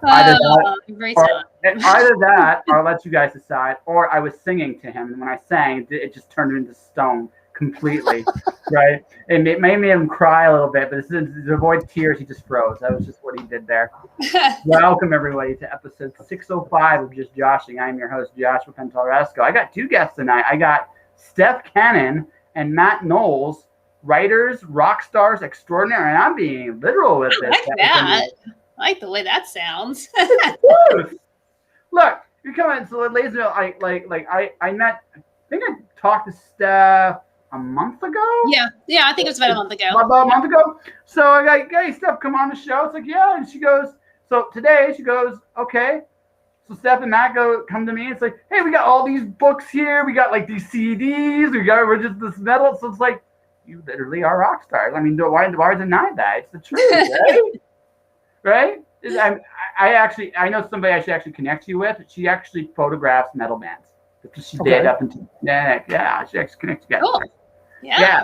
Either that, Great or, time. either that, or I'll let you guys decide. Or I was singing to him, and when I sang, it just turned into stone completely, right? And it made him cry a little bit, but to avoid tears, he just froze. That was just what he did there. Welcome, everybody, to episode 605 of Just Joshing. I'm your host, Joshua Pentalresco. I got two guests tonight. I got Steph Cannon and Matt Knowles, writers, rock stars extraordinary, and I'm being literal with this. I like that. I like the way that sounds. Look, you're coming. So, ladies and gentlemen, I think I talked to Steph a month ago. Yeah, I think it was about a month ago. About a month ago. So I got, hey, Steph, come on the show. It's like, yeah, and she goes. So today she goes, okay. So Steph and Matt come to me. It's like, hey, we got all these books here. We got like these CDs. We're just this metal. So it's like, you literally are rock stars. I mean, why deny that? It's the truth, right? Right? I know somebody I should actually connect you with. She actually photographs metal bands. Because she did up until she actually connects you guys. Cool. Yeah.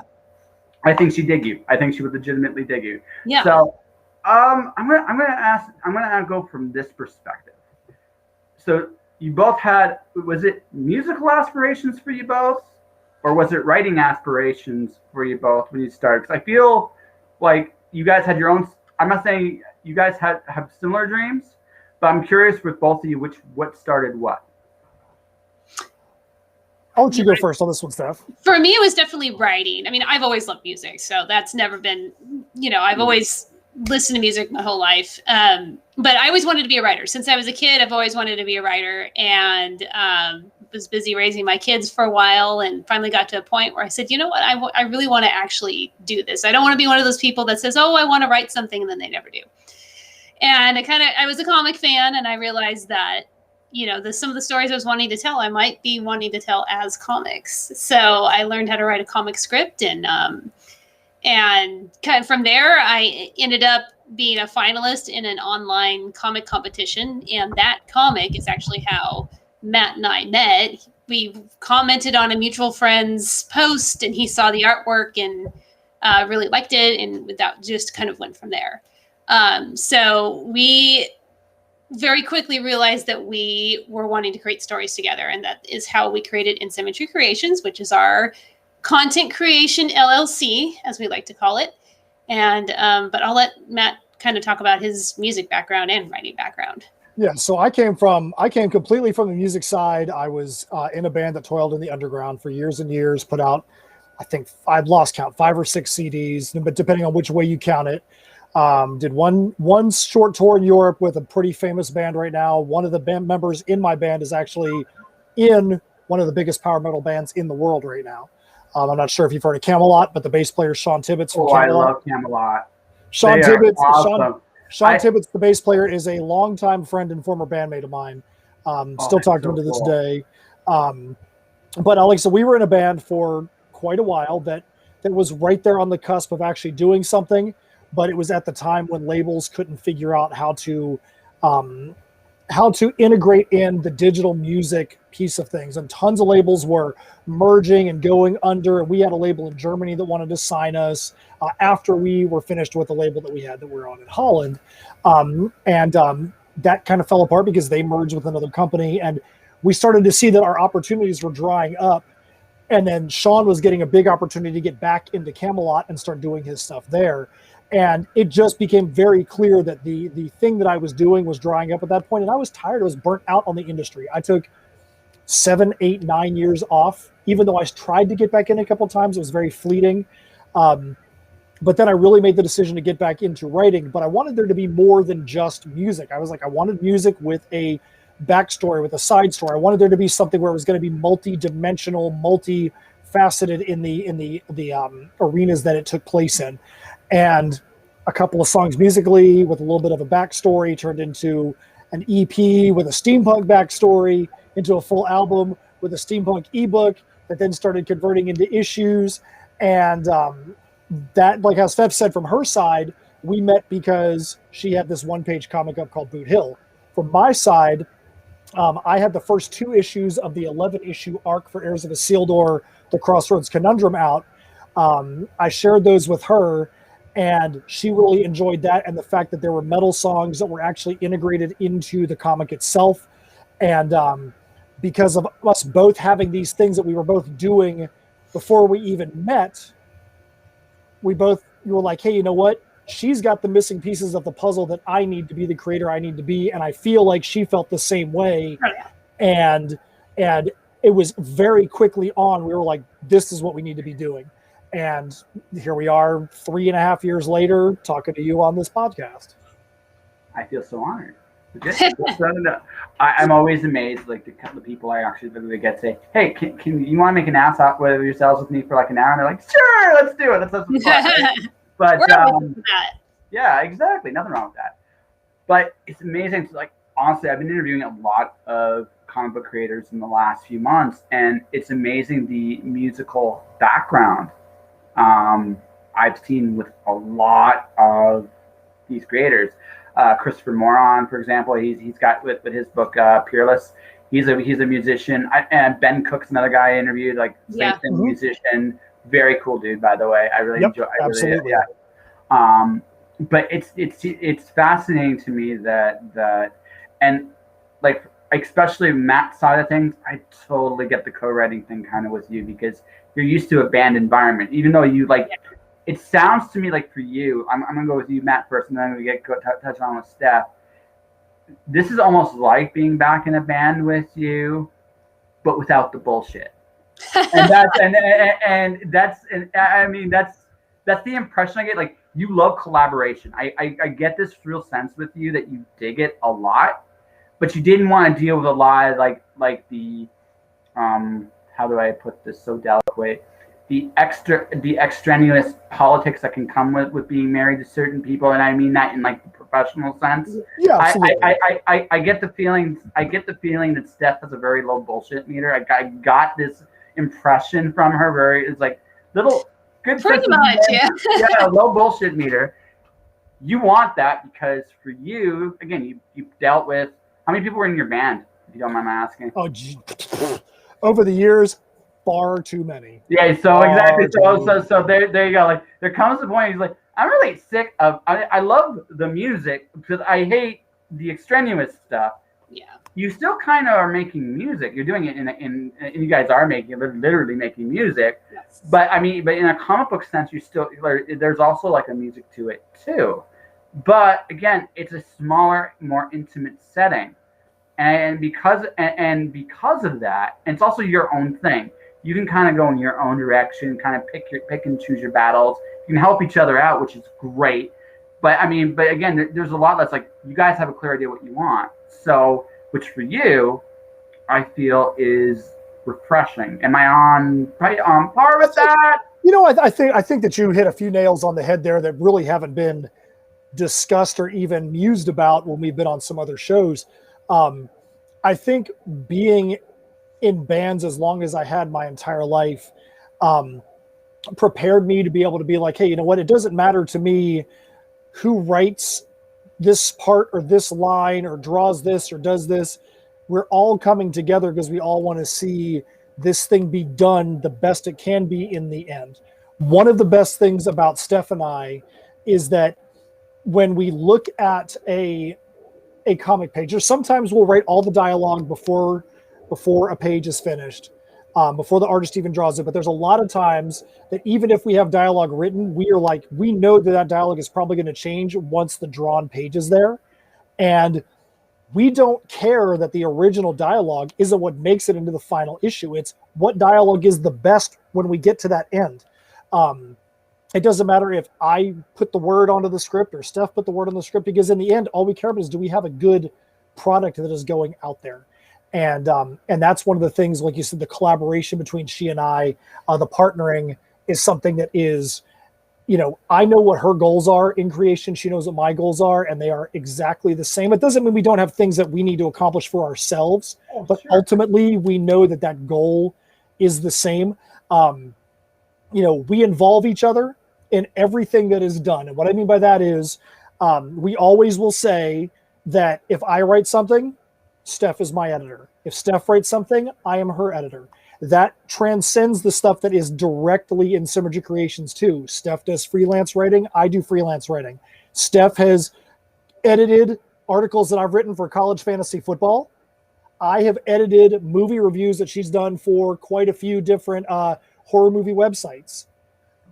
I think she dig you. I think she would legitimately dig you. Yeah. So I'm gonna go from this perspective. So you both had, was it musical aspirations for you both? Or was it writing aspirations for you both when you started? Because I feel like you guys had your own. I'm not saying you guys have similar dreams, but I'm curious with both of you what started what. I'll let you go first on this one, Steph. For me, it was definitely writing. I mean, I've always loved music, so that's never been, I've always listened to music my whole life. But I always wanted to be a writer. Since I was a kid, I've always wanted to be a writer, and was busy raising my kids for a while, and finally got to a point where I said, you know what, I really want to actually do this. I don't want to be one of those people that says, oh, I want to write something, and then they never do. And I was a comic fan, and I realized that, some of the stories I was wanting to tell, I might be wanting to tell as comics. So I learned how to write a comic script, and kind of from there, I ended up being a finalist in an online comic competition. And that comic is actually how Matt and I met. We commented on a mutual friend's post, and he saw the artwork and really liked it. And that just kind of went from there. So we very quickly realized that we were wanting to create stories together. And that is how we created In Symmetry Creations, which is our content creation LLC, as we like to call it. And but I'll let Matt kind of talk about his music background and writing background. Yeah, so I came completely from the music side. I was in a band that toiled in the underground for years and years, put out, I think I've lost count, 5 or 6 CDs, but depending on which way you count it. Did one short tour in Europe with a pretty famous band right now. One of the band members in my band is actually in one of the biggest power metal bands in the world right now. I'm not sure if you've heard of Camelot, but the bass player Sean Tibbetts from Camelot. I love Camelot. Sean Tibbetts, awesome. Sean Tibbetts, the bass player, is a longtime friend and former bandmate of mine. Still talk to him to this day. But Alex, so we were in a band for quite a while that was right there on the cusp of actually doing something. But it was at the time when labels couldn't figure out how to integrate in the digital music piece of things. And tons of labels were merging and going under. And we had a label in Germany that wanted to sign us after we were finished with the label that we had that we were on in Holland. That kind of fell apart because they merged with another company. And we started to see that our opportunities were drying up. And then Sean was getting a big opportunity to get back into Camelot and start doing his stuff there. And it just became very clear that the thing that I was doing was drying up at that point. And I was tired. I was burnt out on the industry. I took 7, 8, 9 years off, even though I tried to get back in a couple of times. It was very fleeting. But then I really made the decision to get back into writing. But I wanted there to be more than just music. I was like, I wanted music with a backstory, with a side story. I wanted there to be something where it was going to be multi-dimensional, multi-faceted in the arenas that it took place in. And a couple of songs musically with a little bit of a backstory turned into an EP with a steampunk backstory, into a full album with a steampunk ebook that then started converting into issues. And that, like how Steph said, from her side, we met because she had this one-page comic up called Boot Hill. From my side, I had the first 2 issues of the 11-issue arc for Heirs of Isildur, The Crossroads Conundrum out. I shared those with her. And she really enjoyed that, and the fact that there were metal songs that were actually integrated into the comic itself. And because of us both having these things that we were both doing before we even met, you were like, hey, you know what? She's got the missing pieces of the puzzle that I need to be the creator I need to be. And I feel like she felt the same way. And it was very quickly on. We were like, this is what we need to be doing. And here we are 3.5 years later talking to you on this podcast. I feel so honored. I'm always amazed, like the people I actually literally get to say, hey, can you want to make an ass out with yourselves with me for like an hour? And they're like, sure, let's do it. Let's have some fun. But yeah, exactly. Nothing wrong with that. But it's amazing. So, like, honestly, I've been interviewing a lot of comic book creators in the last few months, and it's amazing the musical background I've seen with a lot of these creators. Christopher Moron, for example, he's got with his book Peerless. He's a musician. And Ben Cook's another guy I interviewed, like same musician, very cool dude, by the way. I really enjoy. Absolutely. But it's fascinating to me that and like especially Matt's side of things, I totally get the co-writing thing kind of with you because you're used to a band environment, even though you like. It sounds to me like for you, I'm gonna go with you, Matt, first, and then I'm gonna touch on with Steph. This is almost like being back in a band with you, but without the bullshit. And that's the impression I get. Like, you love collaboration. I get this real sense with you that you dig it a lot, but you didn't want to deal with a lot like the how do I put this so delicately? The extraneous politics that can come with being married to certain people, and I mean that in like the professional sense. Yeah, absolutely. I get the feeling. I get the feeling that Steph has a very low bullshit meter. I got this impression from her. It's like little good. Pretty much, yeah. Yeah, low bullshit meter. You want that because for you, again, you dealt with how many people were in your band, if you don't mind my asking. Oh, over the years. Far too many. Yeah, so exactly. So there you go. Like, there comes a point. He's like, I'm really sick of. I love the music because I hate the extraneous stuff. Yeah. You still kind of are making music. You're doing it in you guys are literally making music. Yes. But in a comic book sense, you still there's also like a music to it too. But again, it's a smaller, more intimate setting, and because of that, and it's also your own thing. You can kind of go in your own direction, kind of pick and choose your battles. You can help each other out, which is great. But again, there's a lot that's like, you guys have a clear idea what you want. So, which for you, I feel is refreshing. Am I on par with that? You know, I think that you hit a few nails on the head there that really haven't been discussed or even mused about when we've been on some other shows. I think being in bands as long as I had my entire life prepared me to be able to be like, hey, you know what? It doesn't matter to me who writes this part or this line or draws this or does this. We're all coming together because we all want to see this thing be done the best it can be in the end. One of the best things about Steph and I is that when we look at a comic page, or sometimes we'll write all the dialogue before a page is finished, before the artist even draws it. But there's a lot of times that even if we have dialogue written, we know that dialogue is probably going to change once the drawn page is there. And we don't care that the original dialogue isn't what makes it into the final issue. It's what dialogue is the best when we get to that end. It doesn't matter if I put the word onto the script or Steph put the word on the script, because in the end, all we care about is, do we have a good product that is going out there? And that's one of the things, like you said, the collaboration between she and I, the partnering is something that is, I know what her goals are in creation. She knows what my goals are, and they are exactly the same. It doesn't mean we don't have things that we need to accomplish for ourselves, but sure. Ultimately we know that goal is the same. We involve each other in everything that is done. And what I mean by that is we always will say that if I write something, Steph is my editor. If Steph writes something, I am her editor. that transcends the stuff that is directly in Synergy Creations too. Steph does freelance writing. I do freelance writing. Steph has edited articles that I've written for college fantasy football. I have edited movie reviews that she's done for quite a few different horror movie websites.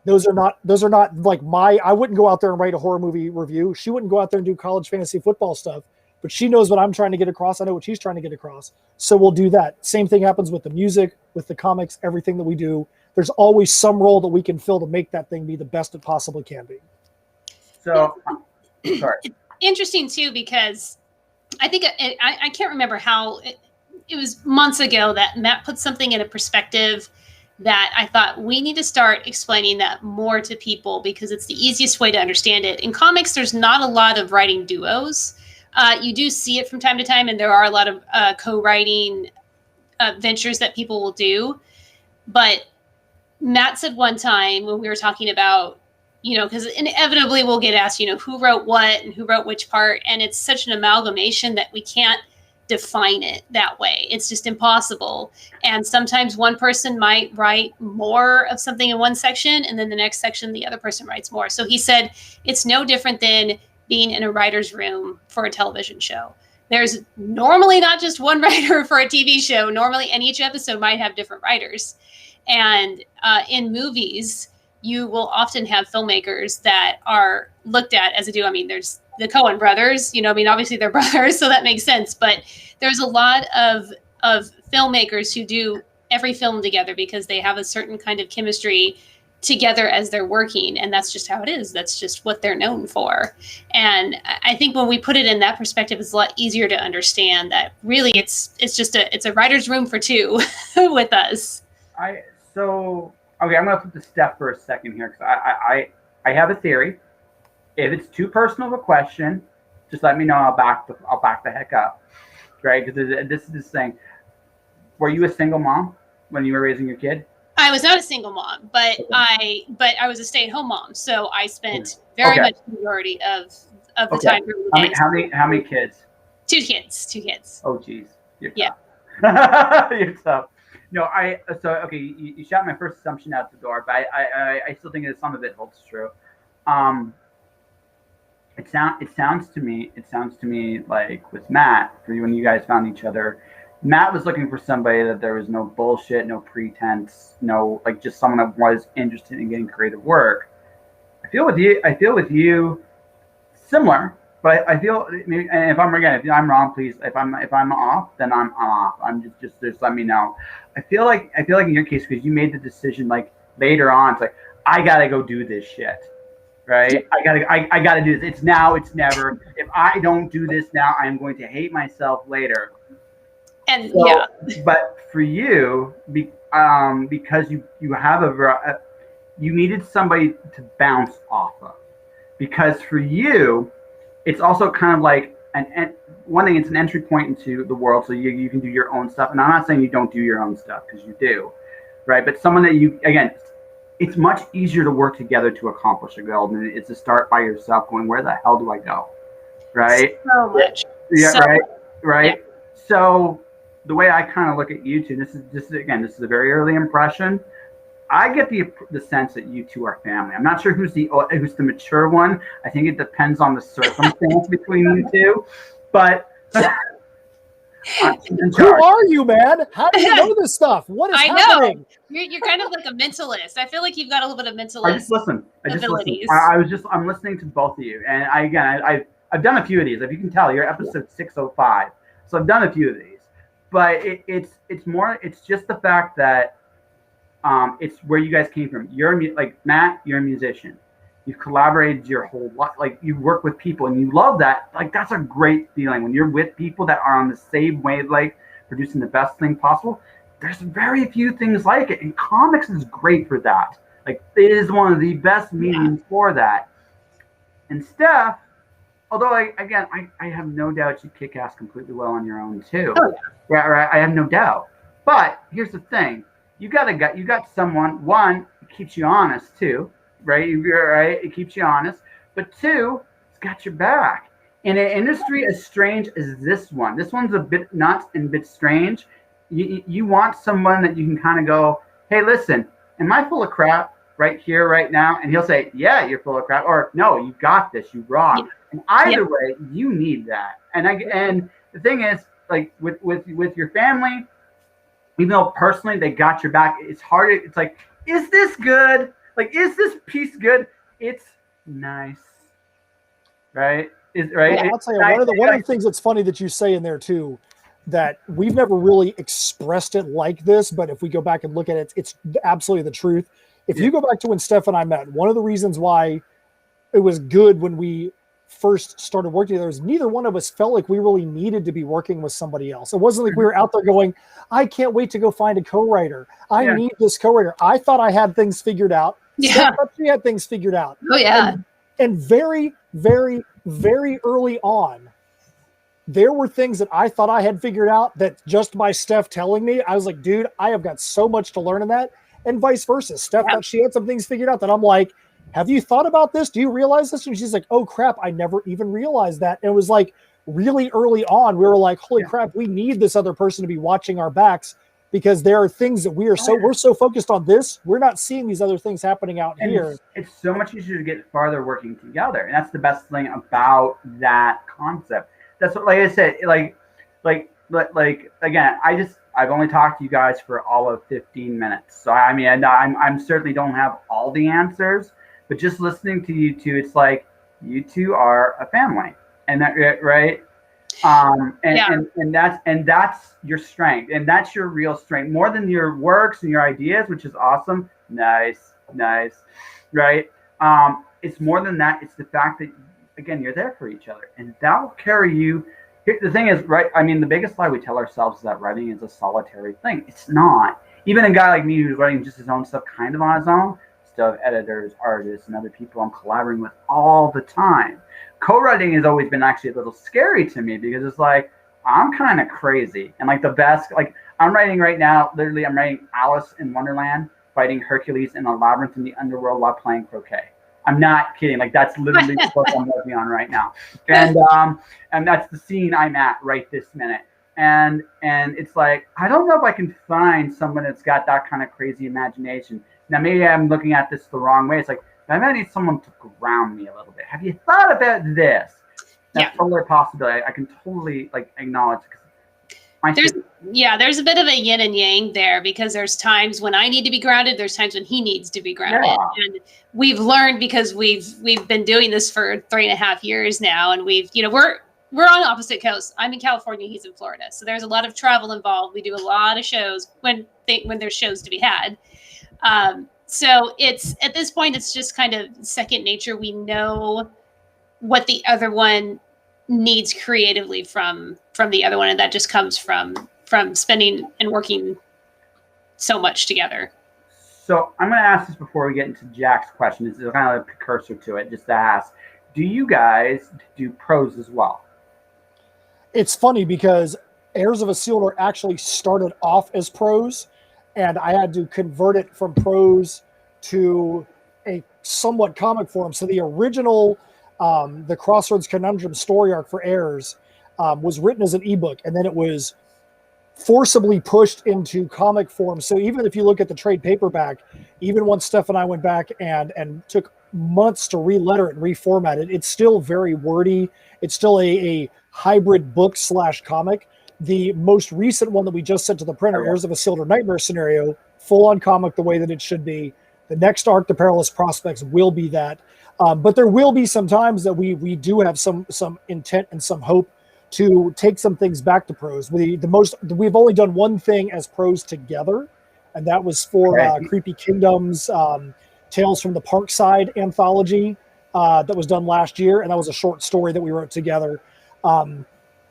Those are not like I wouldn't go out there and write a horror movie review. She wouldn't go out there and do college fantasy football stuff, but she knows what I'm trying to get across. I know what she's trying to get across. So we'll do that. Same thing happens with the music, with the comics, everything that we do. There's always some role that we can fill to make that thing be the best it possibly can be. So, sorry. It's interesting too, because I think I can't remember how it was months ago that Matt put something in a perspective that I thought we need to start explaining that more to people, because it's the easiest way to understand it. In comics, there's not a lot of writing duos. You do see it from time to time, and there are a lot of co-writing ventures that people will do. But Matt said one time when we were talking about, because inevitably we'll get asked, who wrote what and who wrote which part. And it's such an amalgamation that we can't define it that way. It's just impossible. And sometimes one person might write more of something in one section, and then the next section, the other person writes more. So he said, it's no different than being in a writer's room for a television show. There's normally not just one writer for a TV show. Normally, and each episode might have different writers. And in movies, you will often have filmmakers that are looked at as a duo. I mean, there's the Coen brothers, obviously they're brothers, so that makes sense. But there's a lot of filmmakers who do every film together because they have a certain kind of chemistry together as they're working. And that's just how it is. That's just what they're known for. And I think when we put it in that perspective, it's a lot easier to understand that really it's a writer's room for two with us. Okay, I'm going to flip to Steph for a second here, because I have a theory. If it's too personal of a question, just let me know. I'll back the heck up, right? Because this is this thing. Were you a single mom when you were raising your kid? I was not a single mom, but I was a stay-at-home mom. So I spent very much the majority of the time. How many kids? Two kids. Oh, geez. You're yeah. tough. You're tough. No, you shot my first assumption out the door, but I still think that some of it holds true. It sounds to me like with Matt, when you guys found each other, Matt was looking for somebody that there was no bullshit, no pretense, no, like, just someone that was interested in getting creative work. I feel with you similar, but I feel, and if I'm wrong, please, if I'm off, then I'm off. I'm just let me know. I feel like in your case, because you made the decision like later on, it's like, I gotta go do this shit. Right? I gotta do this. It's now, it's never. If I don't do this now, I'm going to hate myself later. And but for you, because you have you needed somebody to bounce off of. Because for you, it's also kind of like one thing. It's an entry point into the world, so you can do your own stuff. And I'm not saying you don't do your own stuff, because you do, right? But someone that it's much easier to work together to accomplish a goal than it is to start by yourself going, where the hell do I go? Right? So much. Yeah, so right. Yeah. So the way I kind of look at you two, this is a very early impression. I get the sense that you two are family. I'm not sure who's the mature one. I think it depends on the circumstance between you two. But who are you, man? How do you know this stuff? What is happening? You're kind of like a mentalist. I feel like you've got a little bit of mentalist. I just listen. I'm listening to both of you, and I've done a few of these. If you can tell, you're episode 605, so I've done a few of these. But it's just the fact that it's where you guys came from. Like Matt, you're a musician. You've collaborated your whole life. Like, you work with people and you love that. Like, that's a great feeling when you're with people that are on the same wavelength, producing the best thing possible. There's very few things like it, and comics is great for that. Like, it is one of the best mediums for that. And Steph, although I have no doubt you kick ass completely well on your own too. Oh, yeah. Right. I have no doubt. But here's the thing: you got someone. One, it keeps you honest too. Right, you're right. It keeps you honest, but two, it's got your back. In an industry as strange as this one's a bit nuts and a bit strange. you want someone that you can kind of go, hey, listen, am I full of crap right here, right now? And he'll say, yeah, you're full of crap, or no, you got this, you rock. And either way, you need that. And the thing is, like with your family, even though personally they got your back, it's hard. It's like, is this good? Like, is this piece good? It's nice, right? Right. Yeah, I'll tell you, one of the things that's funny that you say in there too, that we've never really expressed it like this, but if we go back and look at it, it's absolutely the truth. If you go back to when Steph and I met, one of the reasons why it was good when we first started working together is neither one of us felt like we really needed to be working with somebody else. It wasn't like we were out there going, I can't wait to go find a co-writer. I need this co-writer. I thought I had things figured out. Steph thought she had things figured out. Oh, yeah. And very, very, very early on, there were things that I thought I had figured out that just by Steph telling me, I was like, dude, I have got so much to learn in that. And vice versa. Steph thought she had some things figured out that I'm like, have you thought about this? Do you realize this? And she's like, oh crap, I never even realized that. And it was like really early on, we were like, holy crap, we need this other person to be watching our backs, because there are things that we're so focused on this, we're not seeing these other things happening out here. It's so much easier to get farther working together. And that's the best thing about that concept. That's what, like I said, like again, I've only talked to you guys for all of 15 minutes. So I mean, I'm certainly don't have all the answers, but just listening to you two, it's like you two are a family, and that right. And that's your strength, and that's your real strength, more than your works and your ideas, which is awesome. Nice, right? It's more than that. It's the fact that, again, you're there for each other, and that will carry you. The thing is, right? I mean, the biggest lie we tell ourselves is that writing is a solitary thing. It's not. Even a guy like me who's writing just his own stuff, kind of on his own, still have editors, artists, and other people I'm collaborating with all the time. Co-writing has always been actually a little scary to me, because it's like, I'm kind of crazy. And like the best, like I'm writing right now, literally I'm writing Alice in Wonderland, fighting Hercules in a labyrinth in the underworld while playing croquet. I'm not kidding. Like that's literally the book I'm working on right now. And that's the scene I'm at right this minute. And it's like, I don't know if I can find someone that's got that kind of crazy imagination. Now, maybe I'm looking at this the wrong way. It's like, I might need someone to ground me a little bit. Have you thought about this? That's totally a possibility. I can totally like acknowledge. There's a bit of a yin and yang there, because there's times when I need to be grounded. There's times when he needs to be grounded. And we've learned, because we've been doing this for 3.5 years now. And we're on opposite coasts. I'm in California. He's in Florida. So there's a lot of travel involved. We do a lot of shows when there's shows to be had. So it's, at this point, it's just kind of second nature. We know what the other one needs creatively from the other one. And that just comes from spending and working so much together. So I'm going to ask this before we get into Jack's question. This is kind of a precursor to it, just to ask, do you guys do prose as well? It's funny because Heirs of Isildur actually started off as prose, and I had to convert it from prose to a somewhat comic form. So the original, the Crossroads Conundrum story arc for Heirs was written as an ebook, and then it was forcibly pushed into comic form. So even if you look at the trade paperback, even once Steph and I went back and took months to re-letter it and reformat it, it's still very wordy. It's still a hybrid book / comic. The most recent one that we just sent to the printer, Heirs of Isildur Nightmare Scenario, full-on comic the way that it should be. The next arc, The Perilous Prospects, will be that. But there will be some times that we do have some intent and some hope to take some things back to prose. We've only done one thing as prose together, and that was for Creepy Kingdoms, Tales from the Parkside anthology that was done last year, and that was a short story that we wrote together.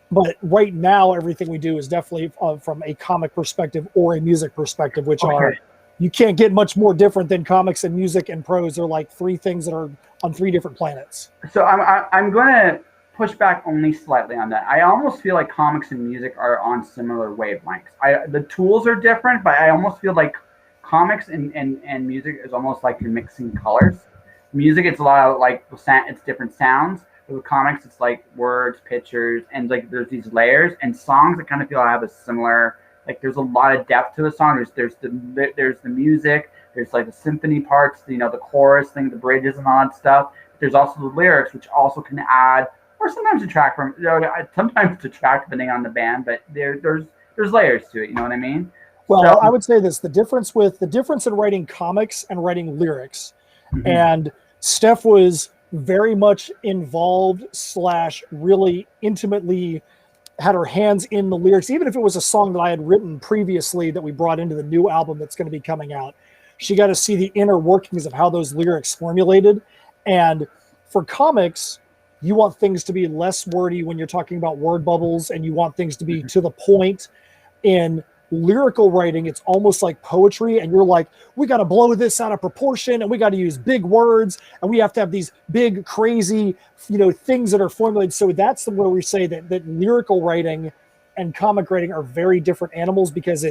But right now, everything we do is definitely from a comic perspective or a music perspective, which are, you can't get much more different than comics and music and prose. They're like three things that are on three different planets. So I'm going to push back only slightly on that. I almost feel like comics and music are on similar wavelengths. The tools are different, but I almost feel like comics and music is almost like you're mixing colors. Music, it's a lot of like, it's different sounds. With comics, it's like words, pictures, and like there's these layers. And songs, I kind of feel I have a similar like there's a lot of depth to a song. There's the music, there's like the symphony parts, the chorus thing, the bridges and all that stuff. There's also the lyrics, which also can add or sometimes detract from, sometimes detract depending on the band, but there's layers to it. You know what I mean? Well, So, I would say this: the difference in writing comics and writing lyrics, and Steph was very much involved / really intimately had her hands in the lyrics, even if it was a song that I had written previously that we brought into the new album that's going to be coming out. She got to see the inner workings of how those lyrics formulated. And for comics, you want things to be less wordy when you're talking about word bubbles, and you want things to be to the point. In lyrical writing, it's almost like poetry, and you're like, we got to blow this out of proportion, and we got to use big words, and we have to have these big, crazy, things that are formulated. So that's where we say that lyrical writing and comic writing are very different animals, because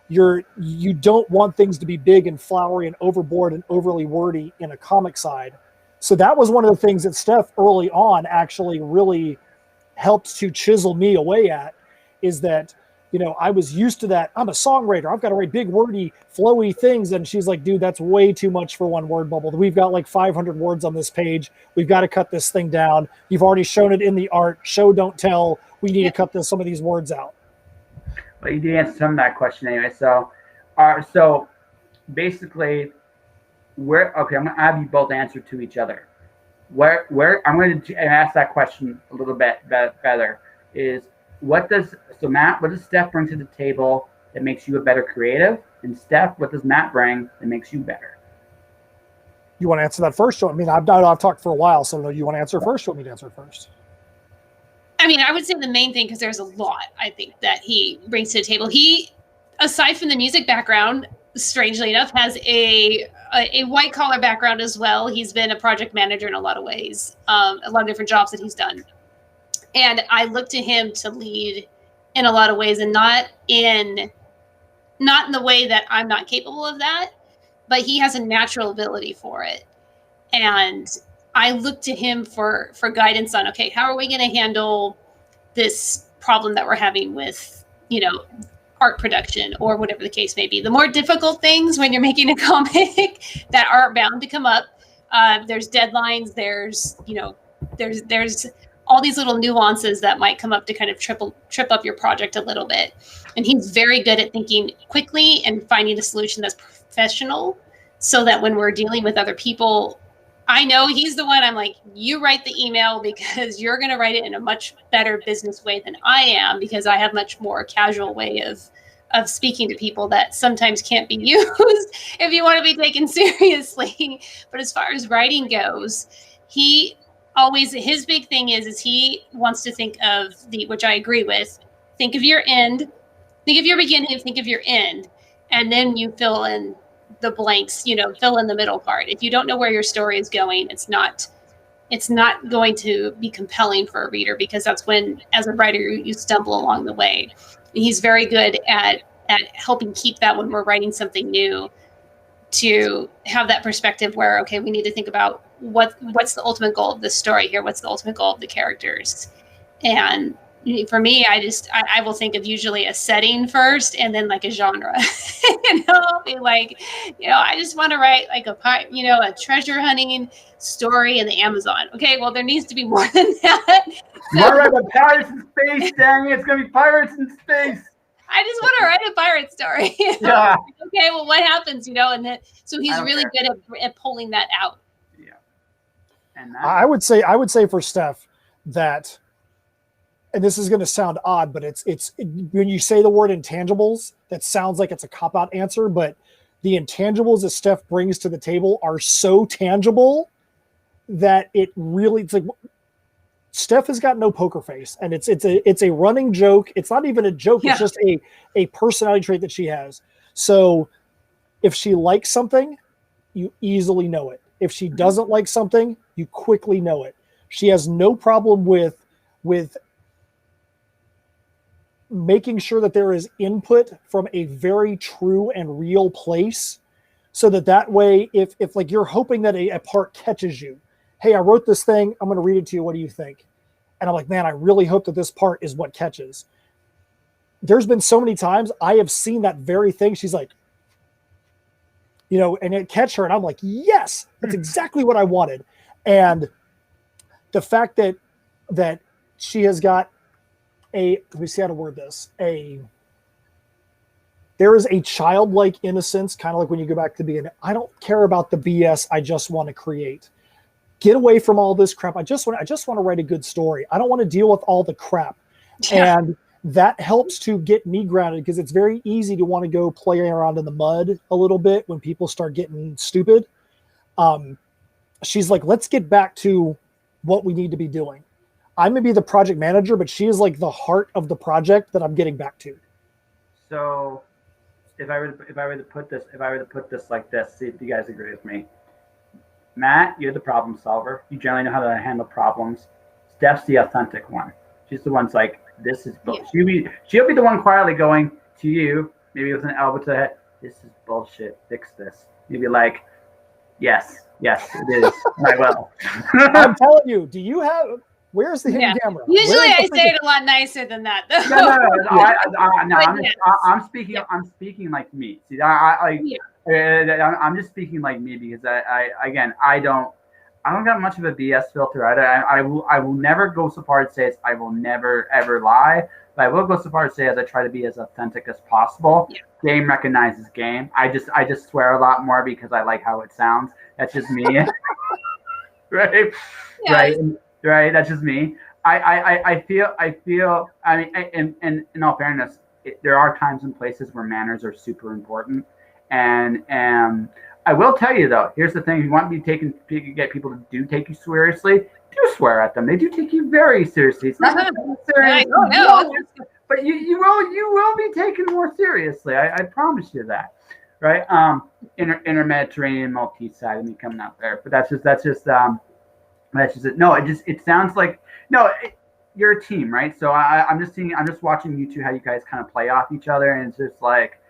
you don't want things to be big and flowery and overboard and overly wordy in a comic side. So that was one of the things that Steph early on actually really helped to chisel me away at, is that, I was used to that. I'm a songwriter. I've got to write big, wordy, flowy things. And she's like, dude, that's way too much for one word bubble. We've got like 500 words on this page. We've got to cut this thing down. You've already shown it in the art. Show, don't tell. We need to cut some of these words out. But you did answer some of that question anyway. So basically, I'm going to have you both answer to each other. Where I'm going to ask that question a little bit better is, what does Steph bring to the table that makes you a better creative? And Steph, what does Matt bring that makes you better? You want to answer that first? I mean, I've talked for a while, so you want to answer first? Or you want me to answer first? I mean, I would say the main thing, because there's a lot, I think, that he brings to the table. He, aside from the music background, strangely enough, has a white collar background as well. He's been a project manager in a lot of ways, a lot of different jobs that he's done. And I look to him to lead in a lot of ways, and not in the way that I'm not capable of that, but he has a natural ability for it. And I look to him for guidance on, okay, how are we going to handle this problem that we're having with, art production or whatever the case may be. The more difficult things when you're making a comic that are bound to come up. There's deadlines. There's all these little nuances that might come up to kind of trip up your project a little bit. And he's very good at thinking quickly and finding a solution that's professional, so that when we're dealing with other people, I know he's the one I'm like, you write the email, because you're going to write it in a much better business way than I am, because I have much more casual way of speaking to people that sometimes can't be used if you want to be taken seriously. But as far as writing goes, his big thing is he wants to think of which I agree with, think of your end, think of your beginning, think of your end, and then you fill in the blanks, fill in the middle part. If you don't know where your story is going, it's not going to be compelling for a reader, because that's when, as a writer, you stumble along the way. And he's very good at helping keep that when we're writing something new, to have that perspective where, okay, we need to think about what's the ultimate goal of this story here? What's the ultimate goal of the characters? And for me, I will think of usually a setting first, and then like a genre. I'll be like, I just want to write like a treasure hunting story in the Amazon. Okay, well, there needs to be more than that. You want to write about pirates in space, dang it, it's going to be pirates in space. I just want to write a pirate story. Yeah. Okay, well, what happens, and then, so he's really good at pulling that out. Yeah. And I would say for Steph that, and this is going to sound odd, but it's when you say the word intangibles, that sounds like it's a cop-out answer, but the intangibles that Steph brings to the table are so tangible that it's like, Steph has got no poker face, and it's a running joke. It's not even a joke. Yeah. It's just a personality trait that she has. So if she likes something, you easily know it. If she doesn't like something, you quickly know it. She has no problem with making sure that there is input from a very true and real place, so that way, if like you're hoping that a part catches you, hey, I wrote this thing, I'm going to read it to you. What do you think? And I'm like, man, I really hope that this part is what catches. there's been so many times I have seen that very thing. She's like, and it catch her, and I'm like, yes, that's exactly what I wanted. And the fact that she has got let me see how to word this, there is a childlike innocence, kind of like when you go back to being, I don't care about the BS, I just want to create. Get away from all this crap. I just want to write a good story. I don't want to deal with all the crap. Yeah. And that helps to get me grounded, because it's very easy to want to go play around in the mud a little bit when people start getting stupid. She's like, let's get back to what we need to be doing. I may be the project manager, but she is like the heart of the project that I'm getting back to. So if I were to put this like this, see if you guys agree with me. Matt, you're the problem solver. You generally know how to handle problems. Steph's the authentic one. She's the one's like, this is bullshit. Yeah. She'll be the one quietly going to you, maybe with an elbow to the head, this is bullshit, fix this. You'd be like, yes, it is. I will. I'm telling you, where's the hidden camera? Usually I say it a lot nicer than that, though. No, I'm speaking like me. See, I'm just speaking like me, because I don't got much of a BS filter. I will never go so far as say I will never ever lie, but I will go so far as say I try to be as authentic as possible. Yeah. Game recognizes game. I just swear a lot more because I like how it sounds. That's just me. Right? Yeah. Right. That's just me. I feel. I mean, and in all fairness, there are times and places where manners are super important, and I will tell you though. Here's the thing: if you want to get people to take you seriously, do swear at them. They do take you very seriously. It's not serious. No. But you will be taken more seriously. I promise you that. Right? Inter-Mediterranean Maltese side of me coming out there, but that's just it. No, it sounds like you're a team, right? So I'm just watching you two, how you guys kind of play off each other, and it's just like,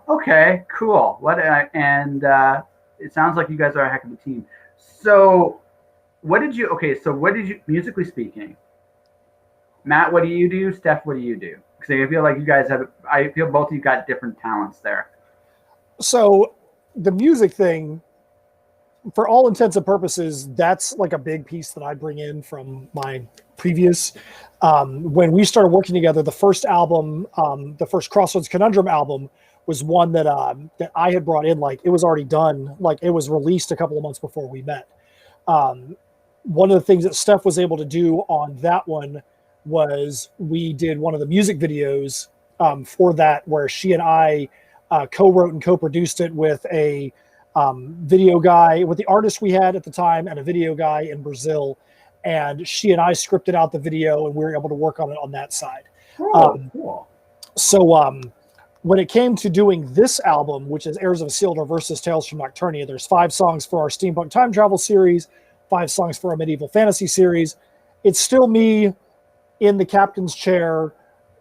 okay, cool. It sounds like you guys are a heck of a team. So what did you musically speaking, Matt, what do you do? Steph, what do you do? Because I feel like you guys I feel both of you got different talents there. So the music thing, for all intents and purposes, that's like a big piece that I bring in from my previous. When we started working together, the first album, the first Crossroads Conundrum album, was one that I had brought in. Like, it was already done. Like, it was released a couple of months before we met. One of the things that Steph was able to do on that one was we did one of the music videos for that, where she and I co-wrote and co-produced it with a video guy, with the artist we had at the time, and a video guy in Brazil. And she and I scripted out the video, and we were able to work on it on that side. Cool. So when it came to doing this album, which is Heirs of Isildur versus Tales from Nocturnia, there's 5 songs for our steampunk time travel series, 5 songs for our medieval fantasy series. It's still me in the captain's chair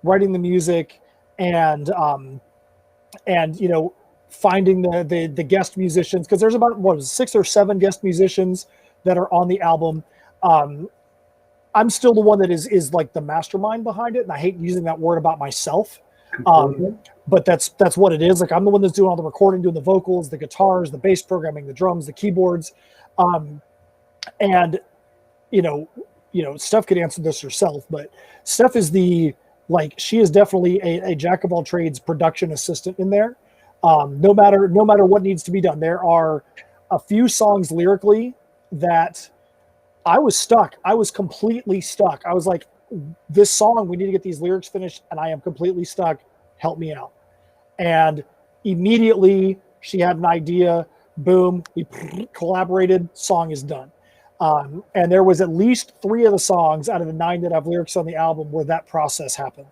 writing the music, and finding the guest musicians, because there's about 6 or 7 guest musicians that are on the album. I'm still the one that is like the mastermind behind it, and I hate using that word about myself, but that's what it is. Like, I'm the one that's doing all the recording, doing the vocals, the guitars, the bass programming, the drums, the keyboards, and Steph could answer this herself, but Steph is she is definitely a jack of all trades production assistant in there. No matter what needs to be done. There are a few songs lyrically that I was stuck. I was completely stuck. I was like, this song, we need to get these lyrics finished, and I am completely stuck. Help me out. And immediately she had an idea. Boom, we collaborated. Song is done. And there was at least 3 of the songs out of the 9 that have lyrics on the album where that process happened.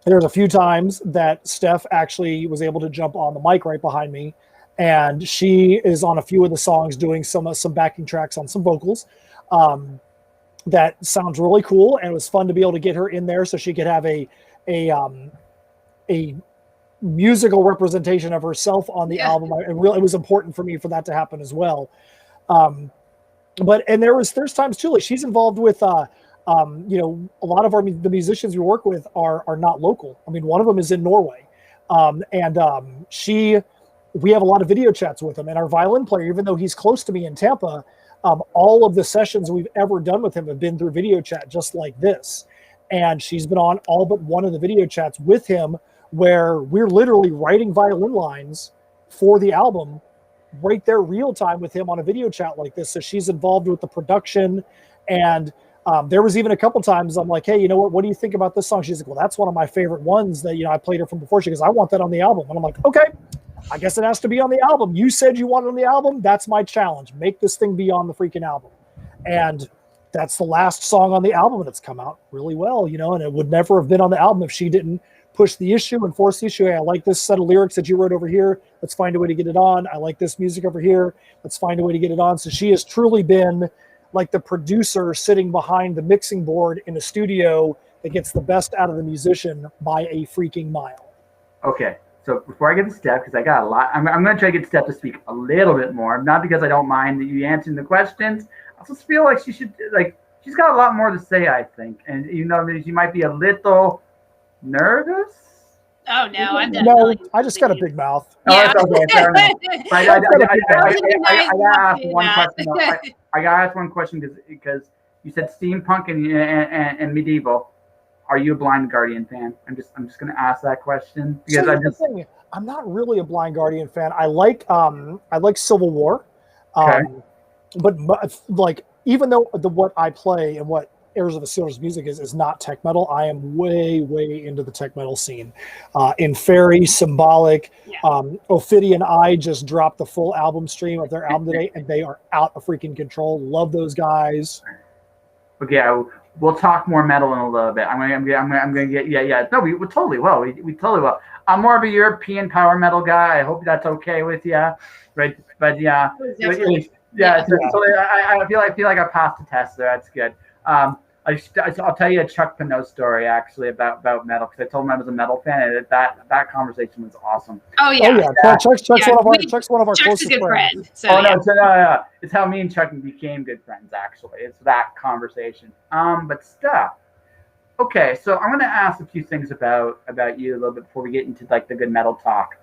There's a few times that Steph actually was able to jump on the mic right behind me, and she is on a few of the songs doing some backing tracks on some vocals. That sounds really cool, and it was fun to be able to get her in there so she could have a musical representation of herself on the album. It was important for me for that to happen as well. But there's times too, like, she's involved with You know, a lot of the musicians we work with are not local. I mean, one of them is in Norway, we have a lot of video chats with him, and our violin player, even though he's close to me in Tampa, all of the sessions we've ever done with him have been through video chat, just like this. And she's been on all but one of the video chats with him, where we're literally writing violin lines for the album right there real time with him on a video chat like this. So she's involved with the production. And there was even a couple times I'm like, hey, you know what do you think about this song? She's like, well, that's one of my favorite ones that, you know, I played her from before. She goes, I want that on the album. And I'm like, okay, I guess it has to be on the album. You said you want it on the album. That's my challenge. Make this thing be on the freaking album. And that's the last song on the album, and it's come out really well, you know, and it would never have been on the album if she didn't push the issue and force the issue. Hey, I like this set of lyrics that you wrote over here. Let's find a way to get it on. I like this music over here. Let's find a way to get it on. So she has truly been like the producer sitting behind the mixing board in a studio that gets the best out of the musician by a freaking mile. Okay. So before I get to Steph, because I got a lot, I'm going to try to get Steph to speak a little bit more. Not because I don't mind that you answering the questions. I just feel like she's got a lot more to say, I think. And you know, she might be a little nervous. Oh no, I'm done. No, I just got a big mouth. Yeah. Oh, that's okay, fair enough. I gotta ask one question. I gotta ask one question because you said steampunk and medieval. Are you a Blind Guardian fan? I'm just gonna ask that question because I'm not really a Blind Guardian fan. I like Civil War, okay. But like, even though what I play and what Heirs of the Sealers music is not tech metal, I am way into the tech metal scene. In Fairy, Symbolic, Ophidian Eye just dropped the full album stream of their album today, and they are out of freaking control. Love those guys. Okay, we'll talk more metal in a little bit. I'm gonna get No, we totally will. We totally will. I'm more of a European power metal guy. I hope that's okay with you, right? But yeah. So I feel like I passed the test there. That's good. I'll tell you a Chuck Pinot story actually about metal, because I told him I was a metal fan, and that conversation was awesome. Oh yeah. Chuck's one of our closest friends. So, no. It's how me and Chuck became good friends. Actually, it's that conversation. But Steph. Okay, so I'm going to ask a few things about you a little bit before we get into like the good metal talk.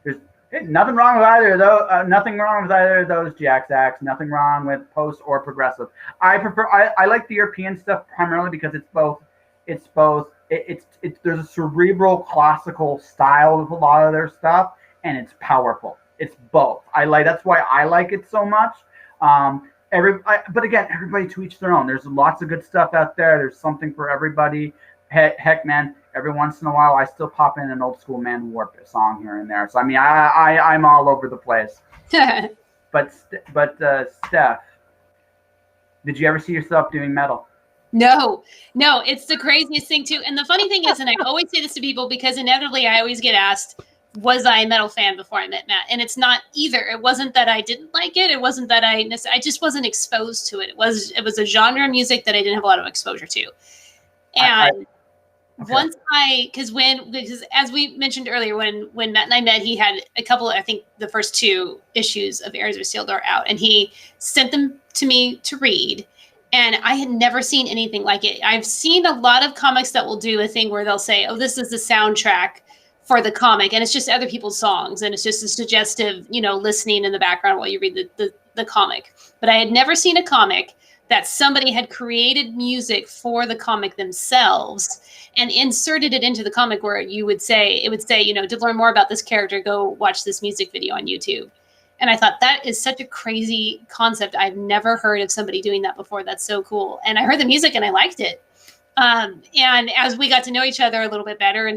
There's nothing wrong with either of those. Nothing wrong with either of those Jack's acts. Nothing wrong with post or progressive. I like the European stuff primarily because it's both. There's a cerebral classical style of a lot of their stuff, and it's powerful. It's both. That's why I like it so much. But again, everybody to each their own. There's lots of good stuff out there. There's something for everybody. Heck, man, every once in a while, I still pop in an old school Man Warp song here and there. So I mean, I'm all over the place. But Steph, did you ever see yourself doing metal? No, it's the craziest thing too. And the funny thing is, and I always say this to people because inevitably I always get asked, was I a metal fan before I met Matt? And it's not either. It wasn't that I didn't like it. It wasn't that I just wasn't exposed to it. It was a genre of music that I didn't have a lot of exposure to. And once because as we mentioned earlier, when Matt and I met, he had a couple, I think the first 2 issues of Heirs of Steel are out, and he sent them to me to read. And I had never seen anything like it. I've seen a lot of comics that will do a thing where they'll say, oh, this is the soundtrack for the comic, and it's just other people's songs, and it's just a suggestive, listening in the background while you read the comic. But I had never seen a comic that somebody had created music for the comic themselves and inserted it into the comic, where it would say, to learn more about this character, go watch this music video on YouTube. And I thought that is such a crazy concept. I've never heard of somebody doing that before. That's so cool. And I heard the music and I liked it. And as we got to know each other a little bit better and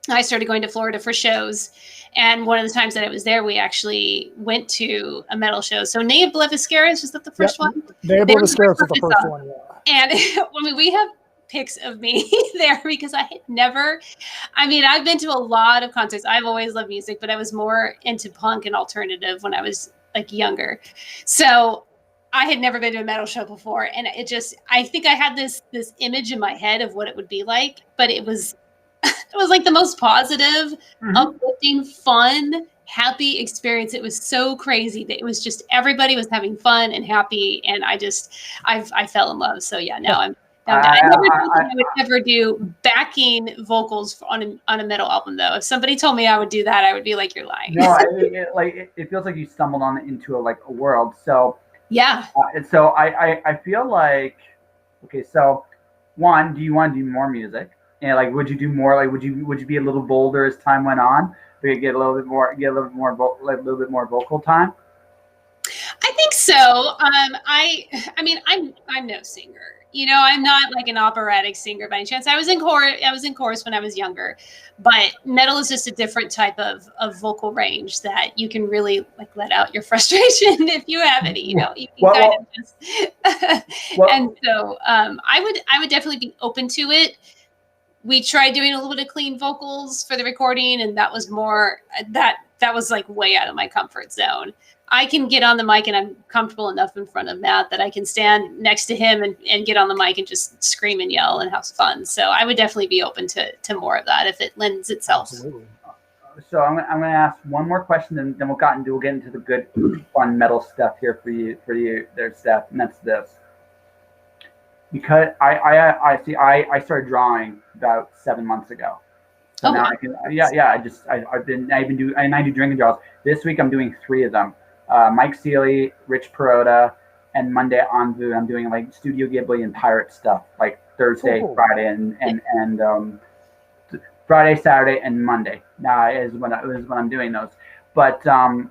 I started going to Florida for shows. And one of the times that I was there, we actually went to a metal show. So Nave Bleviscaris, was that the first one? Nave Bleviscaris was the first one, yeah. And we have pics of me there because I've been to a lot of concerts. I've always loved music, but I was more into punk and alternative when I was like younger. So I had never been to a metal show before. And I think I had this image in my head of what it would be like, but it was like the most positive, uplifting, fun, happy experience. It was so crazy that it was just everybody was having fun and happy, and I fell in love. So yeah, now I'm down. I never thought that I would ever do backing vocals on a metal album though. If somebody told me I would do that, I would be like, you're lying. No, it feels like you stumbled into a world. So yeah. So I feel like, okay, so one, do you want to do more music? And like, would you do more? Like, would you be a little bolder as time went on? We could get a little bit more vocal time. I think so. I mean, I'm no singer. You know, I'm not like an operatic singer by any chance. I was in chorus when I was younger, but metal is just a different type of vocal range that you can really like let out your frustration if you have any. You know, you can kind of just. And so, I would definitely be open to it. We tried doing a little bit of clean vocals for the recording, and that was more that was like way out of my comfort zone. I can get on the mic, and I'm comfortable enough in front of Matt that I can stand next to him and get on the mic and just scream and yell and have fun. So I would definitely be open to more of that if it lends itself. Absolutely. So I'm going to ask one more question, and then we'll get into the good, fun metal stuff here for you there, Steph, and that's this. Because I started drawing about 7 months ago. So now I can, I do drinking draws. This week I'm doing 3 of them. Mike Seeley, Rich Perota, and Monday Envu. I'm doing like Studio Ghibli and pirate stuff, like Thursday, Friday, and Friday, Saturday, and Monday. Is when I'm doing those. But the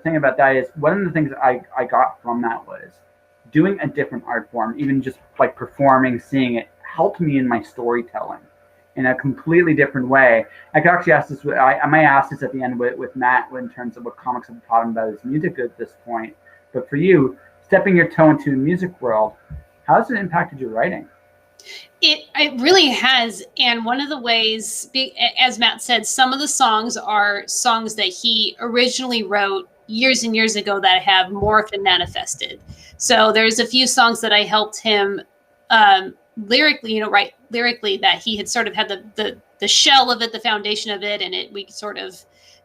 thing about that is one of the things I got from that was doing a different art form, even just like performing, seeing it, helped me in my storytelling in a completely different way. I could actually ask this. I might ask this at the end with Matt in terms of what comics have taught him about his music at this point. But for you, stepping your toe into the music world, how has it impacted your writing? It really has. And one of the ways, as Matt said, some of the songs are songs that he originally wrote years and years ago that have morphed and manifested. So there's a few songs that I helped him lyrically, write lyrically, that he had sort of had the shell of it, the foundation of it, and we sort of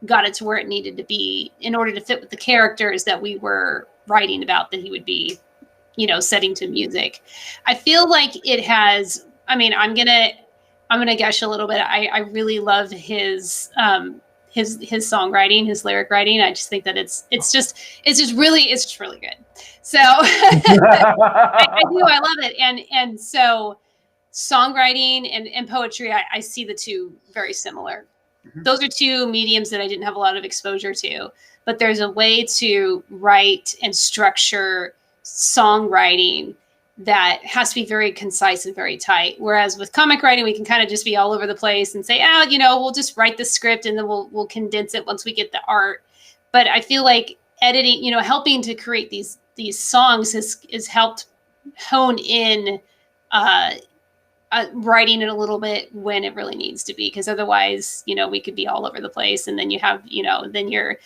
got it to where it needed to be in order to fit with the characters that we were writing about, that he would be, setting to music. I feel like it has, I mean, I'm gonna gush a little bit. I really love his songwriting, his lyric writing. I just think that it's just really good. So I love it. And so songwriting and poetry, I see the two very similar. Mm-hmm. Those are two mediums that I didn't have a lot of exposure to, but there's a way to write and structure songwriting that has to be very concise and very tight. Whereas with comic writing, we can kind of just be all over the place and say, we'll just write the script and then we'll condense it once we get the art. But I feel like editing, helping to create these songs has helped hone in writing it a little bit when it really needs to be, because otherwise, we could be all over the place, and then you have, then you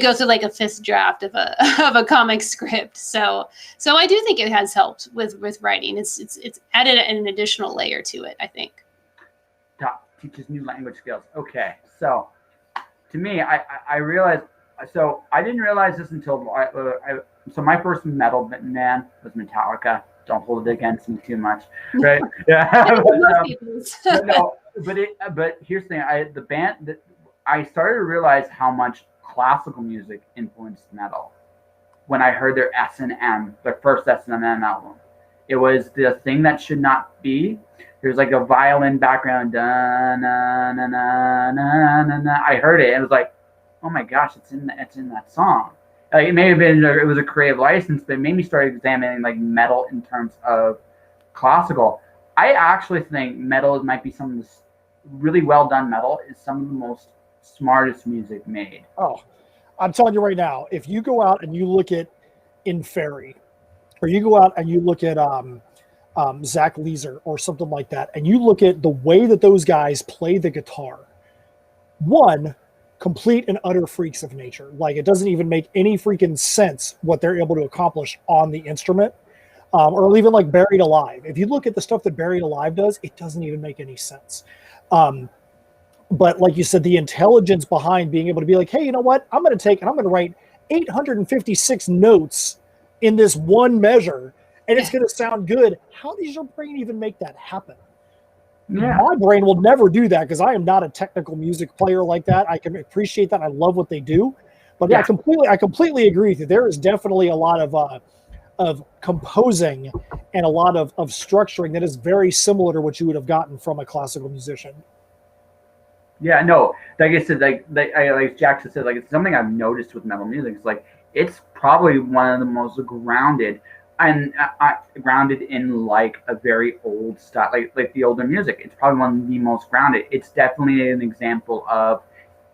go through like a 5th draft of a comic script. So I do think it has helped with writing. It's added an additional layer to it, I think. Teaches new language skills. Okay, so to me, I realized. So I didn't realize this until so my first metal band was Metallica. Don't hold it against me too much, right? Yeah. But here's the thing: the band that I started to realize how much classical music influenced metal when I heard their S&M, their first S&M album. It was the thing that should not be. There's like a violin background. Da, na, na, na, na, na, na. I heard it and it was like, oh my gosh, it's in that song. It may have been it was a creative license, but it made me start examining like metal in terms of classical. I actually think metal might be some of this really well done metal is some of the most smartest music made. Oh, I'm telling you right now, if you go out and you look at Inferi, or you go out and you look at Zach Leeser or something like that, and you look at the way that those guys play the guitar, one, complete and utter freaks of nature. Like, it doesn't even make any freaking sense what they're able to accomplish on the instrument. Or even like Buried Alive. If you look at the stuff that Buried Alive does, it doesn't even make any sense. But like you said, the intelligence behind being able to be like, hey, you know what? I'm going to write 856 notes in this one measure, and it's going to sound good. How does your brain even make that happen? Yeah. My brain will never do that because I am not a technical music player like that. I can appreciate that. I love what they do. But yeah, I completely agree with you. There is definitely a lot of composing and a lot of structuring that is very similar to what you would have gotten from a classical musician. Yeah, no, like I said, like Jackson said, like it's something I've noticed with metal music. It's like it's probably one of the most grounded and grounded in like a very old style, like the older music. It's probably one of the most grounded. It's definitely an example of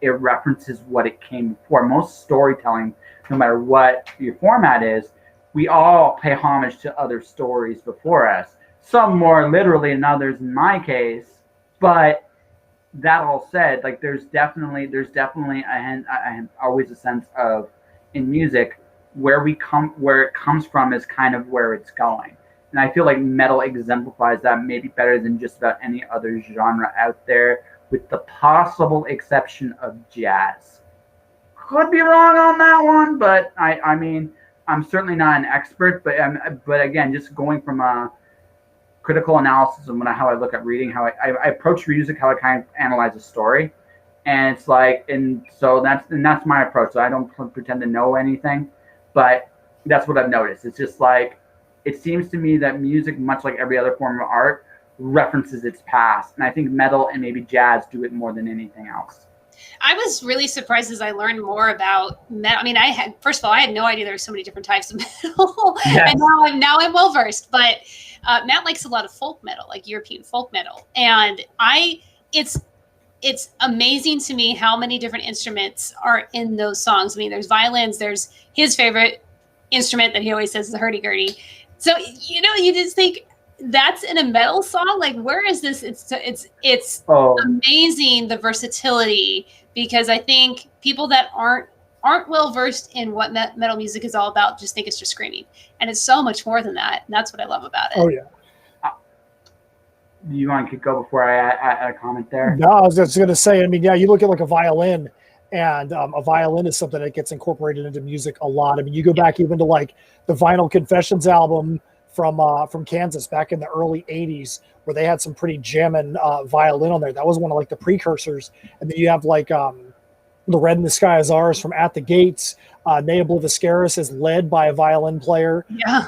it references what it came before. Most storytelling, no matter what your format is, we all pay homage to other stories before us. Some more literally than others in my case, but that all said, like there's definitely always a sense of in music where it comes from is kind of where it's going, and I feel like metal exemplifies that maybe better than just about any other genre out there, with the possible exception of jazz. Could be wrong on that one, but I mean I'm certainly not an expert, but again, just going from a critical analysis of how I look at reading, how I approach music, how I kind of analyze a story, and it's like, and so that's my approach. So I don't pretend to know anything, but that's what I've noticed. It's just like it seems to me that music, much like every other form of art, references its past, and I think metal and maybe jazz do it more than anything else. I was really surprised as I learned more about metal. I mean, first of all, I had no idea there were so many different types of metal, yes. And now I'm well versed. But Matt likes a lot of folk metal, like European folk metal, and it's amazing to me how many different instruments are in those songs. I mean, there's violins. There's his favorite instrument that he always says is the hurdy-gurdy. So you just think, that's in a metal song. Like, where is this? It's amazing, the versatility, because I think people that aren't well versed in what metal music is all about just think it's just screaming, and it's so much more than that. And that's what I love about it. Oh yeah. Do you want to go before I add a comment there? No, I was just going to say. I mean, yeah, you look at like a violin, and a violin is something that gets incorporated into music a lot. I mean, you go back even to like the Vinyl Confessions album from Kansas back in the early 80s, where they had some pretty jamming violin on there. That was one of like the precursors. And then you have like The Red in the Sky Is Ours from At the Gates. Nea Bliviscaris is led by a violin player. Yeah.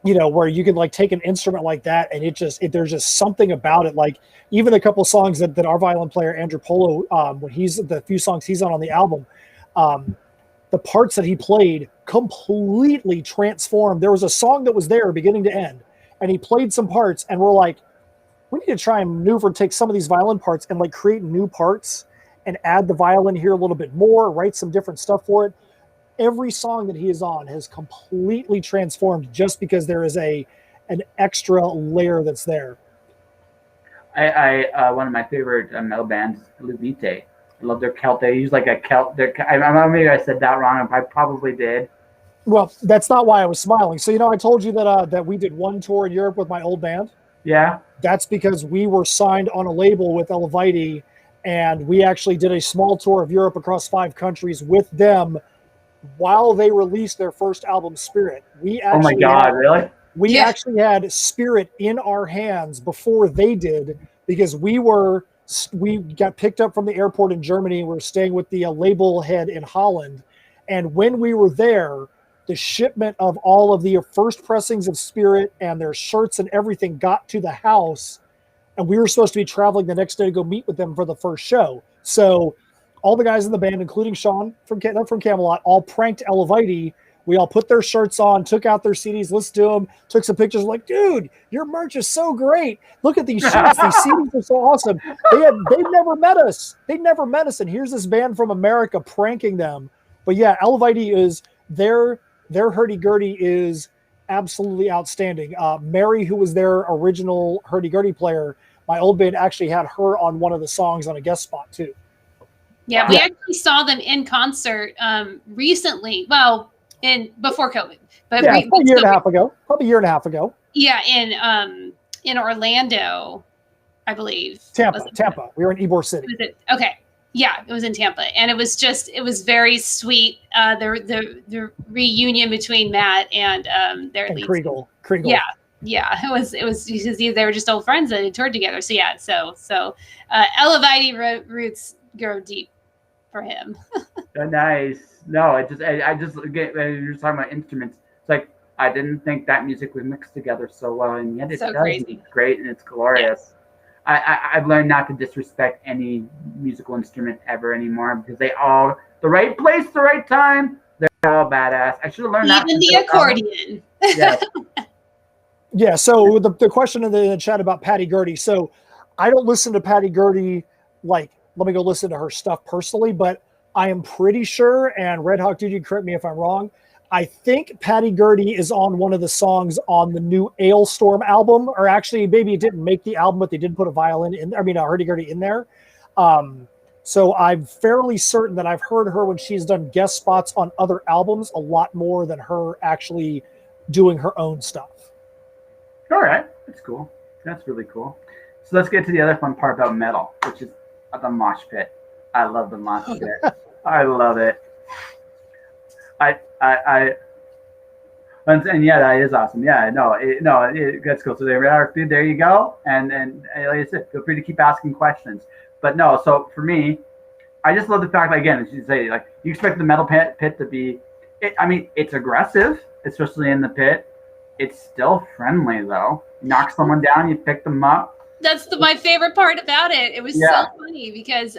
Where you can like take an instrument like that, and there's just something about it. Like even a couple songs that our violin player Andrew Polo, when the few songs he's on the album, the parts that he played completely transformed. There was a song that was there beginning to end, and he played some parts, and we're like, we need to try and maneuver and take some of these violin parts and like create new parts and add the violin here a little bit more, write some different stuff for it. Every song that he is on has completely transformed just because there is an extra layer that's there. I one of my favorite metal bands, Levite. I love their Celt. They use like a Celt. Maybe I said that wrong. I probably did. Well, that's not why I was smiling. So, I told you that we did one tour in Europe with my old band. Yeah. That's because we were signed on a label with Elevite, and we actually did a small tour of Europe across 5 countries with them while they released their first album, Spirit. Oh my God, really? We actually had Spirit in our hands before they did, because we got picked up from the airport in Germany. We were staying with the label head in Holland. And when we were there, the shipment of all of the first pressings of Spirit and their shirts and everything got to the house. And we were supposed to be traveling the next day to go meet with them for the first show. So all the guys in the band, including Sean from Camelot, all pranked Elevite. We all put their shirts on, took out their CDs, listened to them, took some pictures. Like, dude, your merch is so great. Look at these shirts. These CDs are so awesome. They've never met us. They've never met us. And here's this band from America pranking them. But yeah, Elevite is their hurdy-gurdy is absolutely outstanding. Mary, who was their original hurdy-gurdy player, my old band actually had her on one of the songs on a guest spot too. Yeah, we actually saw them in concert recently. Well, before COVID, but probably a year and a half ago. Yeah, in Orlando, I believe. Tampa. We were in Ybor City. Okay. Yeah, it was in Tampa, and it was very sweet. The reunion between Matt and their lead. Kriegel. Yeah, it was because they were just old friends that had toured together. So yeah, so Elevite roots go deep for him. Nice. No, I just you're talking about instruments. It's like I didn't think that music would mix together so well, and yet it does. Crazy. It's great and it's glorious. Yeah. I've learned not to disrespect any musical instrument ever anymore because they all the right place, the right time. They're all badass. I should have learned that. Even the accordion. Yes. Yeah. So the question in the chat about Patty Gurdy. So I don't listen to Patty Gurdy. Like, let me go listen to her stuff personally, but I am pretty sure. And Red Hawk Dude, correct me if I'm wrong. I think Patty Gurdy is on one of the songs on the new Ailstorm album, or actually maybe it didn't make the album, but they did put a violin in. I mean, a hurdy-gurdy in there. So I'm fairly certain that I've heard her when she's done guest spots on other albums a lot more than her actually doing her own stuff. All right, that's cool. That's really cool. So let's get to the other fun part about metal, which is the mosh pit. I love the mosh pit. I love it. And yeah, that is awesome. Yeah, that's cool. So there you go. And like I said, feel free to keep asking questions. But no, so for me, I just love the fact that, again, as you say, like, you expect the metal pit to be, it's aggressive, especially in the pit. It's still friendly though. You knock someone down, you pick them up. That's my favorite part about it. It was so funny because,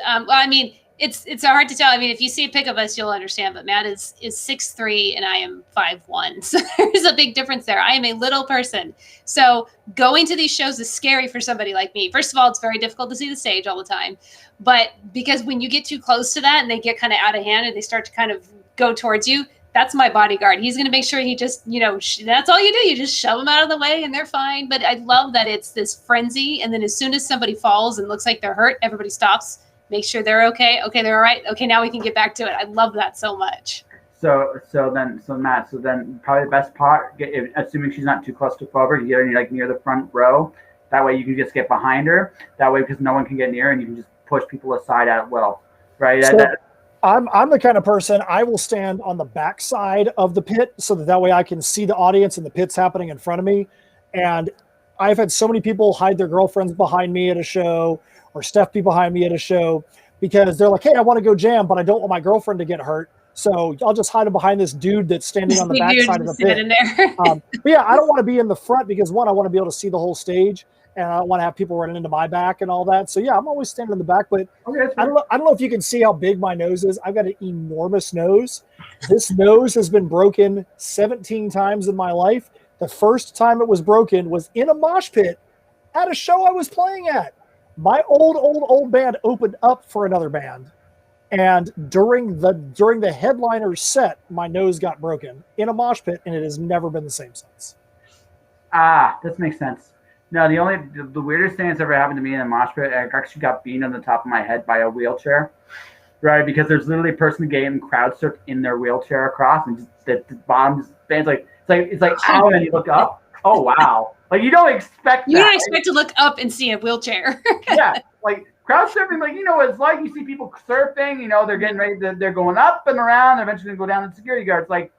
it's hard to tell. I mean, if you see a pic of us, you'll understand. But Matt is 6'3" and I am 5'1", so there's a big difference there. I am a little person, so going to these shows is scary for somebody like me. First of all, it's very difficult to see the stage all the time, but because when you get too close to that and they get kind of out of hand and they start to kind of go towards you, that's my bodyguard. He's going to make sure he just, that's all you do. You just shove them out of the way and they're fine. But I love that it's this frenzy, and then as soon as somebody falls and looks like they're hurt, everybody stops. Make sure they're okay. Okay, they're all right. Okay, now we can get back to it. I love that so much. So Matt, probably the best part, assuming she's not too claustrophobic, you get her like near the front row. That way you can just get behind her. That way, because no one can get near her, and you can just push people aside at will. Right? So I'm the kind of person, I will stand on the back side of the pit so that way I can see the audience and the pit's happening in front of me. And I've had so many people hide their girlfriends behind me at a show, or Steph be behind me at a show, because they're like, hey, I want to go jam, but I don't want my girlfriend to get hurt. So I'll just hide them behind this dude that's standing on the back side of the pit. In there. But yeah, I don't want to be in the front because, one, I want to be able to see the whole stage, and I don't want to have people running into my back and all that. So yeah, I'm always standing in the back, but I don't know if you can see how big my nose is. I've got an enormous nose. This nose has been broken 17 times in my life. The first time it was broken was in a mosh pit at a show I was playing at. My old band opened up for another band, and during the headliner's set, my nose got broken in a mosh pit, and it has never been the same since. This makes sense. No, the weirdest thing that's ever happened to me in a mosh pit, I actually got beamed on the top of my head by a wheelchair, right? Because there's literally a person getting crowd surfed in their wheelchair across, and just the bottom just bands it's like ow, and you look up, oh wow. Like, you don't expect that. You don't expect to look up and see a wheelchair. Yeah, like crowd surfing, like, what it's like. You see people surfing, they're getting ready, they're going up and around, they're eventually going to go down the security guards. Like,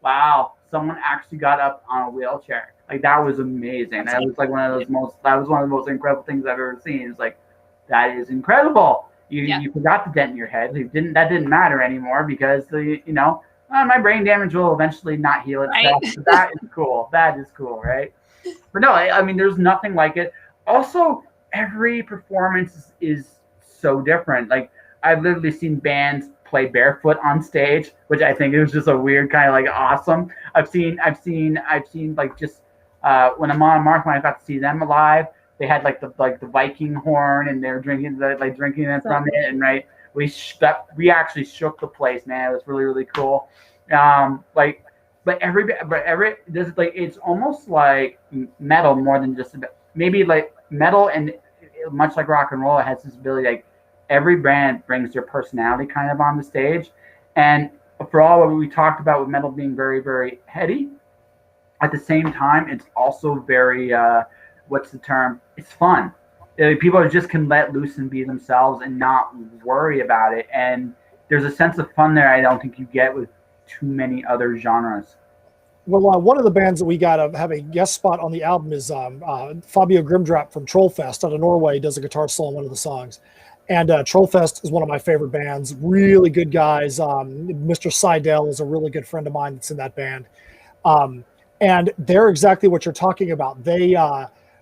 wow, someone actually got up on a wheelchair. Like, that was amazing. That was like one of the most incredible things I've ever seen. It's like, that is incredible. You forgot the dent in your head. That didn't matter anymore because my brain damage will eventually not heal itself. Right. So that is cool. That is cool, right? But no, I mean, there's nothing like it. Also, every performance is so different. Like, I've literally seen bands play barefoot on stage, which I think is just a weird kind of like awesome. I've seen like just when Amon and Mark, when I got to see them live, they had like the Viking horn, and they're drinking it from it, and right, we actually shook the place, man. It was really, really cool. But it's almost like metal more than just maybe like metal, and much like rock and roll, it has this ability, like, every band brings their personality kind of on the stage. And for all what we talked about with metal being very, very heady, at the same time, it's also very, what's the term? It's fun. People just can let loose and be themselves and not worry about it. And there's a sense of fun there I don't think you get with too many other genres. Well, one of the bands that we got to have a guest spot on the album is Fabio Grimdrap from Trollfest out of Norway. He does a guitar solo on one of the songs. And Trollfest is one of my favorite bands. Really good guys. Mr. Seidel is a really good friend of mine that's in that band. And they're exactly what you're talking about. They,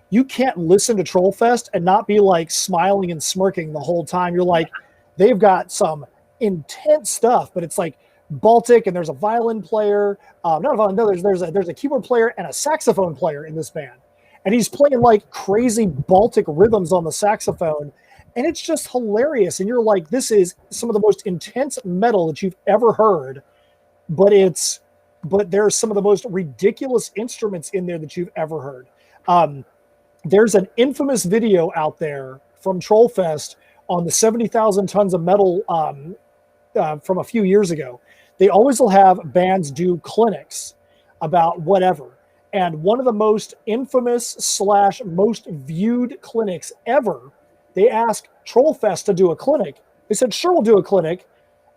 you can't listen to Trollfest and not be like smiling and smirking the whole time. You're like, they've got some intense stuff, but it's like Baltic, and there's a violin player. Not a violin, no, there's a keyboard player and a saxophone player in this band. And he's playing like crazy Baltic rhythms on the saxophone. And it's just hilarious. And you're like, this is some of the most intense metal that you've ever heard, but there's some of the most ridiculous instruments in there that you've ever heard. There's an infamous video out there from Trollfest on the 70,000 tons of metal from a few years ago. They always will have bands do clinics about whatever. And one of the most infamous / most viewed clinics ever, they asked Trollfest to do a clinic. They said, sure, we'll do a clinic.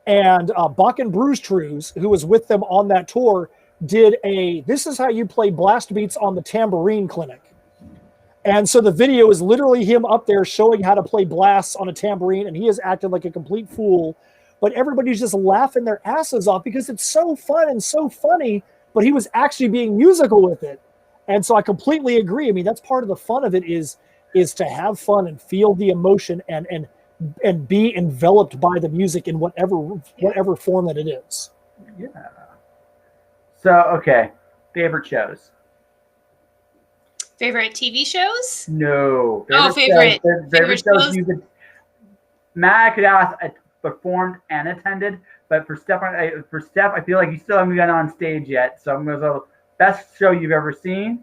And Bach and Bruce Trews, who was with them on that tour, did this is how you play blast beats on the tambourine clinic. And so the video is literally him up there showing how to play blasts on a tambourine, and he is acting like a complete fool. But everybody's just laughing their asses off because it's so fun and so funny, but he was actually being musical with it. And so I completely agree. I mean, that's part of the fun of it is to have fun and feel the emotion and be enveloped by the music in whatever form that it is. Yeah. So, okay. Favorite shows? Favorite TV shows? No. Favorite shows. Matt, I could ask, I performed and attended, but for Steph, I feel like you still haven't gotten on stage yet. So I'm going to go best show you've ever seen.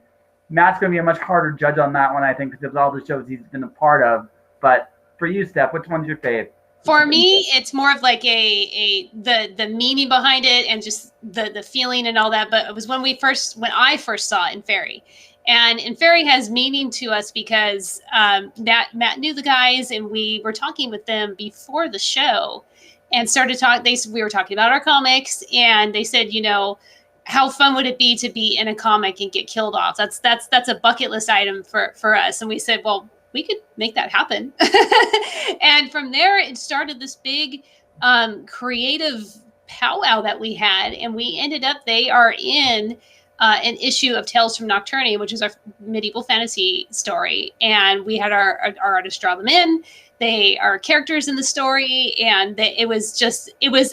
Matt's going to be a much harder judge on that one, I think, because of all the shows he's been a part of. But for you, Steph, which one's your fave? For me, it's more of like the meaning behind it and just the feeling and all that. But it was when I first saw it in Ferry. And Ferry has meaning to us because Matt knew the guys, and we were talking with them before the show and started talking. We were talking about our comics, and they said, how fun would it be to be in a comic and get killed off? That's a bucket list item for us. And we said, well, we could make that happen. And from there, it started this big creative powwow that we had, and we ended up. They are in an issue of Tales from Nocturne, which is our medieval fantasy story. And we had our artists draw them in. They are characters in the story. And it was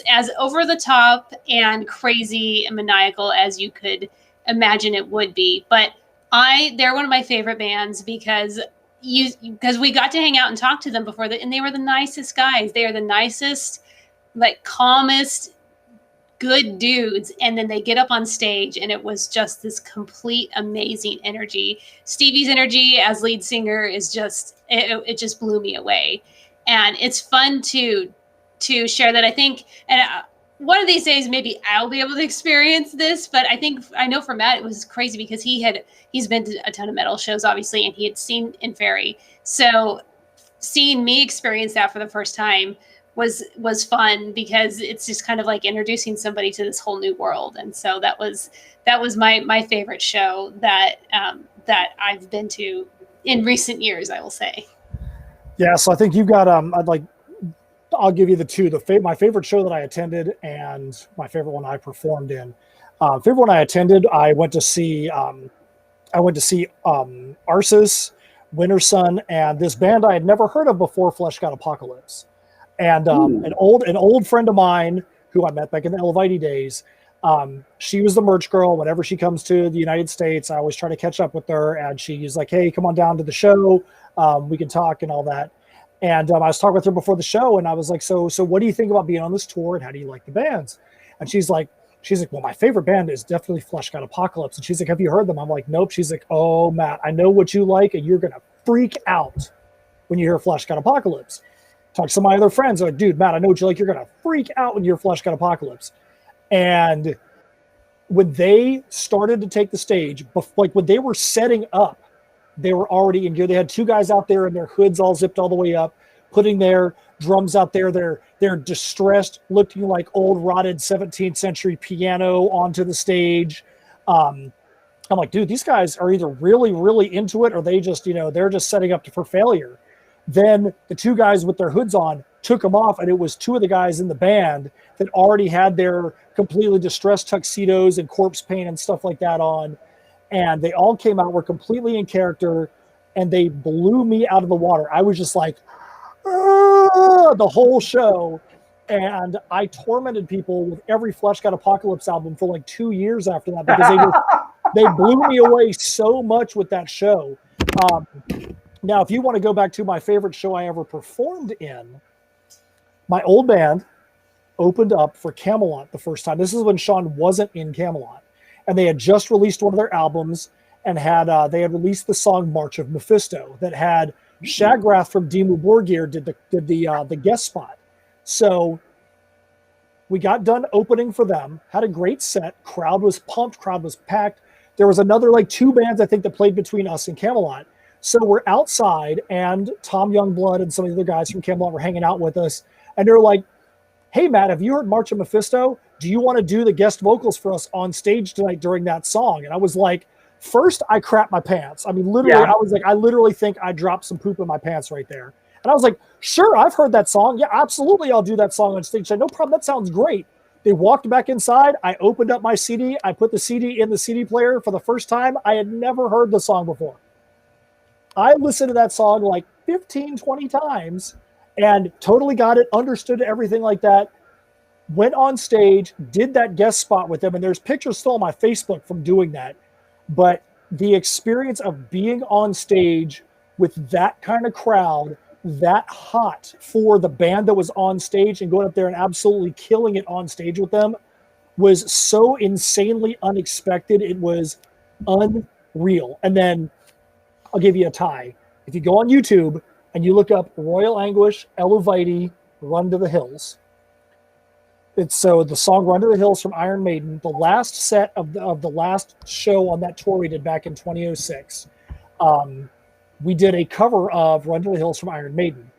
as over the top and crazy and maniacal as you could imagine it would be. But they're one of my favorite bands because we got to hang out and talk to them before and they were the nicest guys. They are the nicest, like calmest, good dudes, and then they get up on stage and it was just this complete amazing energy. Stevie's energy as lead singer is just it just blew me away. And it's fun to share that. I think, and one of these days maybe I'll be able to experience this, but I know for Matt it was crazy because he's been to a ton of metal shows obviously, and he had seen in Ferry, so seeing me experience that for the first time was fun because it's just kind of like introducing somebody to this whole new world. And so that was my favorite show that I've been to in recent years, I will say. Yeah. So I think you've got, I'll give you the two, my favorite show that I attended and my favorite one I performed in. Favorite one I attended, I went to see Arsis, Winter Sun, and this band I had never heard of before, Flesh God Apocalypse. And an old friend of mine who I met back in the Elvite days, she was the merch girl. Whenever she comes to the United States, I always try to catch up with her. And she's like, hey, come on down to the show. We can talk and all that. And I was talking with her before the show, and I was like, so what do you think about being on this tour, and how do you like the bands? And she's like, well, my favorite band is definitely Flesh God Apocalypse. And she's like, have you heard them? I'm like, nope. She's like, oh, Matt, I know what you like, and you're going to freak out when you hear Flesh God Apocalypse. Talk to some of my other friends. They're like, dude, Matt, I know what you like. You're going to freak out when you're Flesh God Apocalypse. And when they started to take the stage, like when they were setting up they were already in gear. They had two guys out there in their hoods all zipped all the way up, putting their drums out there. They're distressed, looking like old rotted 17th century piano onto the stage. I'm like, dude, these guys are either really, really into it, or they just, they're just setting up for failure. Then the two guys with their hoods on took them off, and it was two of the guys in the band that already had their completely distressed tuxedos and corpse paint and stuff like that on. And they all came out, were completely in character, and they blew me out of the water. I was just like, the whole show. And I tormented people with every Flesh God Apocalypse album for like 2 years after that, because they blew me away so much with that show. Now, if you want to go back to my favorite show I ever performed in, my old band opened up for Camelot the first time. This is when Sean wasn't in Camelot, and they had just released one of their albums, and they had released the song March of Mephisto that had Shagrath from Dimmu Borgir did the guest spot. So we got done opening for them, had a great set. Crowd was pumped, crowd was packed. There was another like two bands I think that played between us and Camelot. So we're outside, and Tom Youngblood and some of the other guys from Camelot were hanging out with us, and they're like, "Hey Matt, have you heard March of Mephisto? Do you want to do the guest vocals for us on stage tonight during that song?" And I was like, first I crapped my pants. I mean, literally, yeah. I was like, I literally think I dropped some poop in my pants right there. And I was like, sure, I've heard that song. Yeah, absolutely, I'll do that song on stage. I said, no problem, that sounds great. They walked back inside. I opened up my CD. I put the CD in the CD player for the first time. I had never heard the song before. I listened to that song like 15, 20 times and totally got it, understood everything like that. Went on stage, did that guest spot with them, and there's pictures still on my Facebook from doing that. But the experience of being on stage with that kind of crowd, that hot for the band that was on stage, and going up there and absolutely killing it on stage with them was so insanely unexpected. It was unreal. And then I'll give you a tie. If you go on YouTube and you look up Royal Anguish, Eluvite, Run to the Hills, it's so the song Run to the Hills from Iron Maiden, the last set of the last show on that tour we did back in 2006, we did a cover of Run to the Hills from Iron Maiden.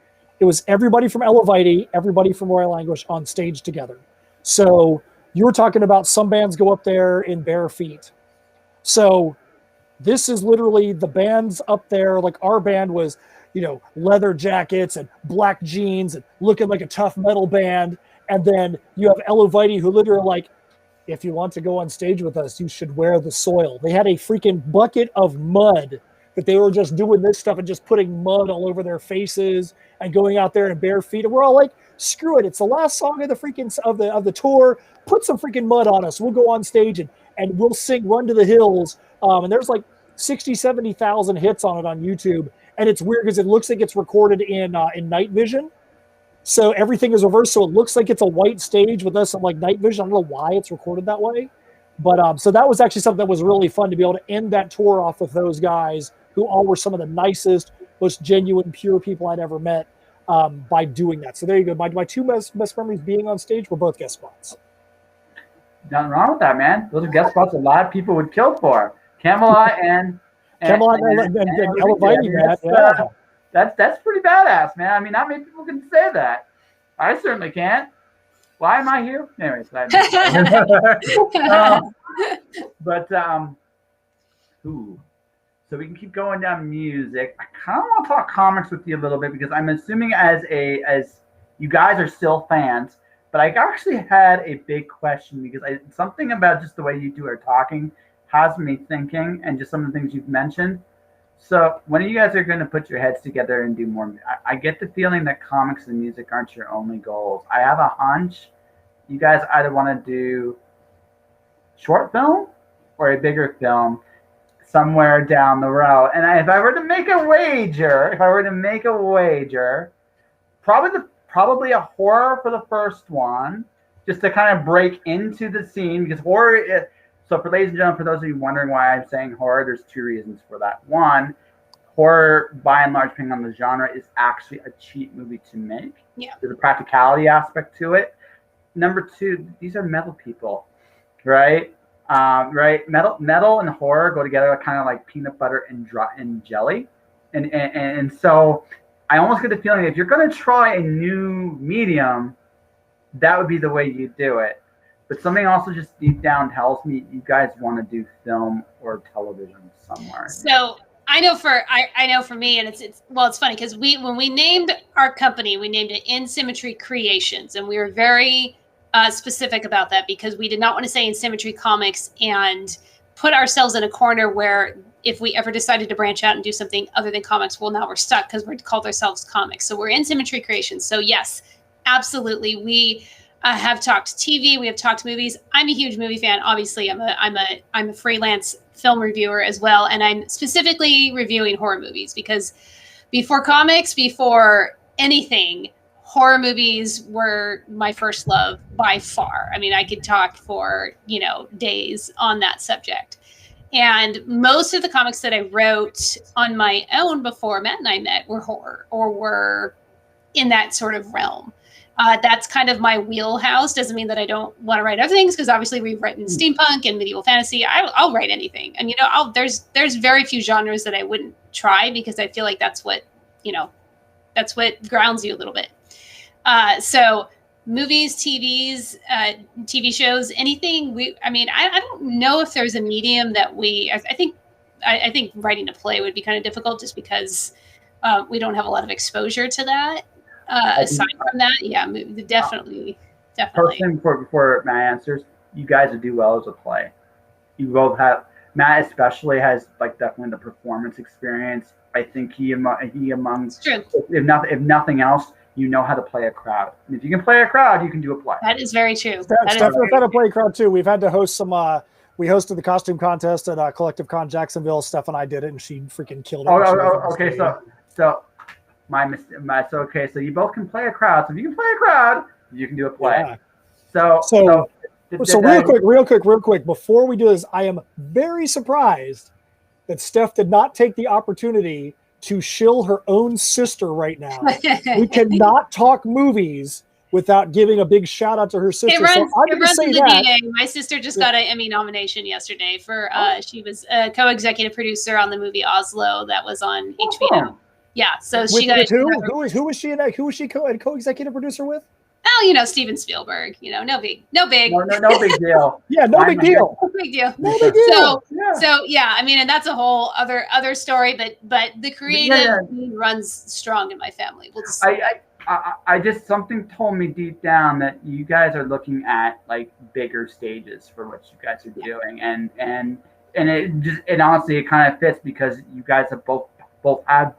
It was everybody from Eluvite, everybody from Royal Anguish on stage together. So you were talking about some bands go up there in bare feet. So this is literally the bands up there. Like our band was, leather jackets and black jeans and looking like a tough metal band. And then you have Eluvite, who literally like, if you want to go on stage with us, you should wear the soil. They had a freaking bucket of mud that they were just doing this stuff and just putting mud all over their faces and going out there in bare feet. And we're all like, screw it. It's the last song of the freaking of the tour. Put some freaking mud on us. We'll go on stage and we'll sing Run to the Hills. And there's like 60, 70,000 hits on it on YouTube. And it's weird because it looks like it's recorded in night vision. So everything is reversed. So it looks like it's a white stage with us on like night vision. I don't know why it's recorded that way. But so that was actually something that was really fun to be able to end that tour off with those guys who all were some of the nicest, most genuine, pure people I'd ever met by doing that. So there you go. My two best memories being on stage were both guest spots. Nothing wrong with that, man. Those are guest spots a lot of people would kill for. Camelot and Eluvite, man. Yeah. That's pretty badass, man. I mean, not many people can say that. I certainly can't. Why am I here? Anyways, so we can keep going down music. I kind of want to talk comics with you a little bit because I'm assuming as you guys are still fans, but I actually had a big question because something about just the way you two are talking has me thinking, and just some of the things you've mentioned. So when you guys are going to put your heads together and do more, I get the feeling that comics and music aren't your only goals. I have a hunch you guys either want to do short film or a bigger film somewhere down the road. And if I were to make a wager, probably a horror for the first one, just to kind of break into the scene, because horror. So for ladies and gentlemen, for those of you wondering why I'm saying horror, there's two reasons for that. One, horror, by and large, depending on the genre, is actually a cheap movie to make. Yeah. There's a practicality aspect to it. Number two, these are metal people, right? right? Metal and horror go together kind of like peanut butter and jelly, and so I almost get the feeling if you're going to try a new medium, that would be the way you do it. But something also just deep down tells me you guys want to do film or television somewhere. So I know for me, and it's funny because when we named our company, we named it In Symmetry Creations, and we were very specific about that because we did not want to say In Symmetry Comics and put ourselves in a corner where if we ever decided to branch out and do something other than comics, well, now we're stuck because we're called ourselves comics. So we're In Symmetry Creations. So yes, absolutely, we have talked TV, we have talked movies. I'm a huge movie fan. Obviously, I'm a freelance film reviewer as well, and I'm specifically reviewing horror movies because before comics, before anything, horror movies were my first love by far. I mean, I could talk for days on that subject. And most of the comics that I wrote on my own before Matt and I met were horror or were in that sort of realm. That's kind of my wheelhouse. Doesn't mean that I don't want to write other things because obviously we've written steampunk and medieval fantasy. I'll write anything, and there's very few genres that I wouldn't try because I feel like that's what grounds you a little bit. So movies, TV shows, anything. I don't know if there's a medium that I think writing a play would be kind of difficult just because we don't have a lot of exposure to that. Aside from that, yeah, definitely. First thing before Matt answers, you guys would do well as a play. You both have. Matt especially has definitely the performance experience. I think he among true. If nothing else, you know how to play a crowd. And if you can play a crowd, you can do a play. That is very true. Steph knows how to play a crowd too. We've had to host some. We hosted the costume contest at Collective Con Jacksonville. Steph and I did it, and she freaking killed it. Okay. So my mistake. Okay, so you both can play a crowd. So if you can play a crowd, you can do a play. Yeah. So real quick, before we do this, I am very surprised that Steph did not take the opportunity to shill her own sister right now. We cannot talk movies without giving a big shout out to her sister. It runs in the DNA. My sister just got an Emmy nomination yesterday for she was a co-executive producer on the movie Oslo that was on HBO. Yeah, so she got who was she co-executive producer with? Oh, Steven Spielberg. No big no big deal. Yeah, no big deal. No big deal. No big deal. So yeah, and that's a whole other story. But the creative runs strong in my family. We'll just I just something told me deep down that you guys are looking at bigger stages for what you guys are doing, and it honestly it kind of fits because you guys have both had,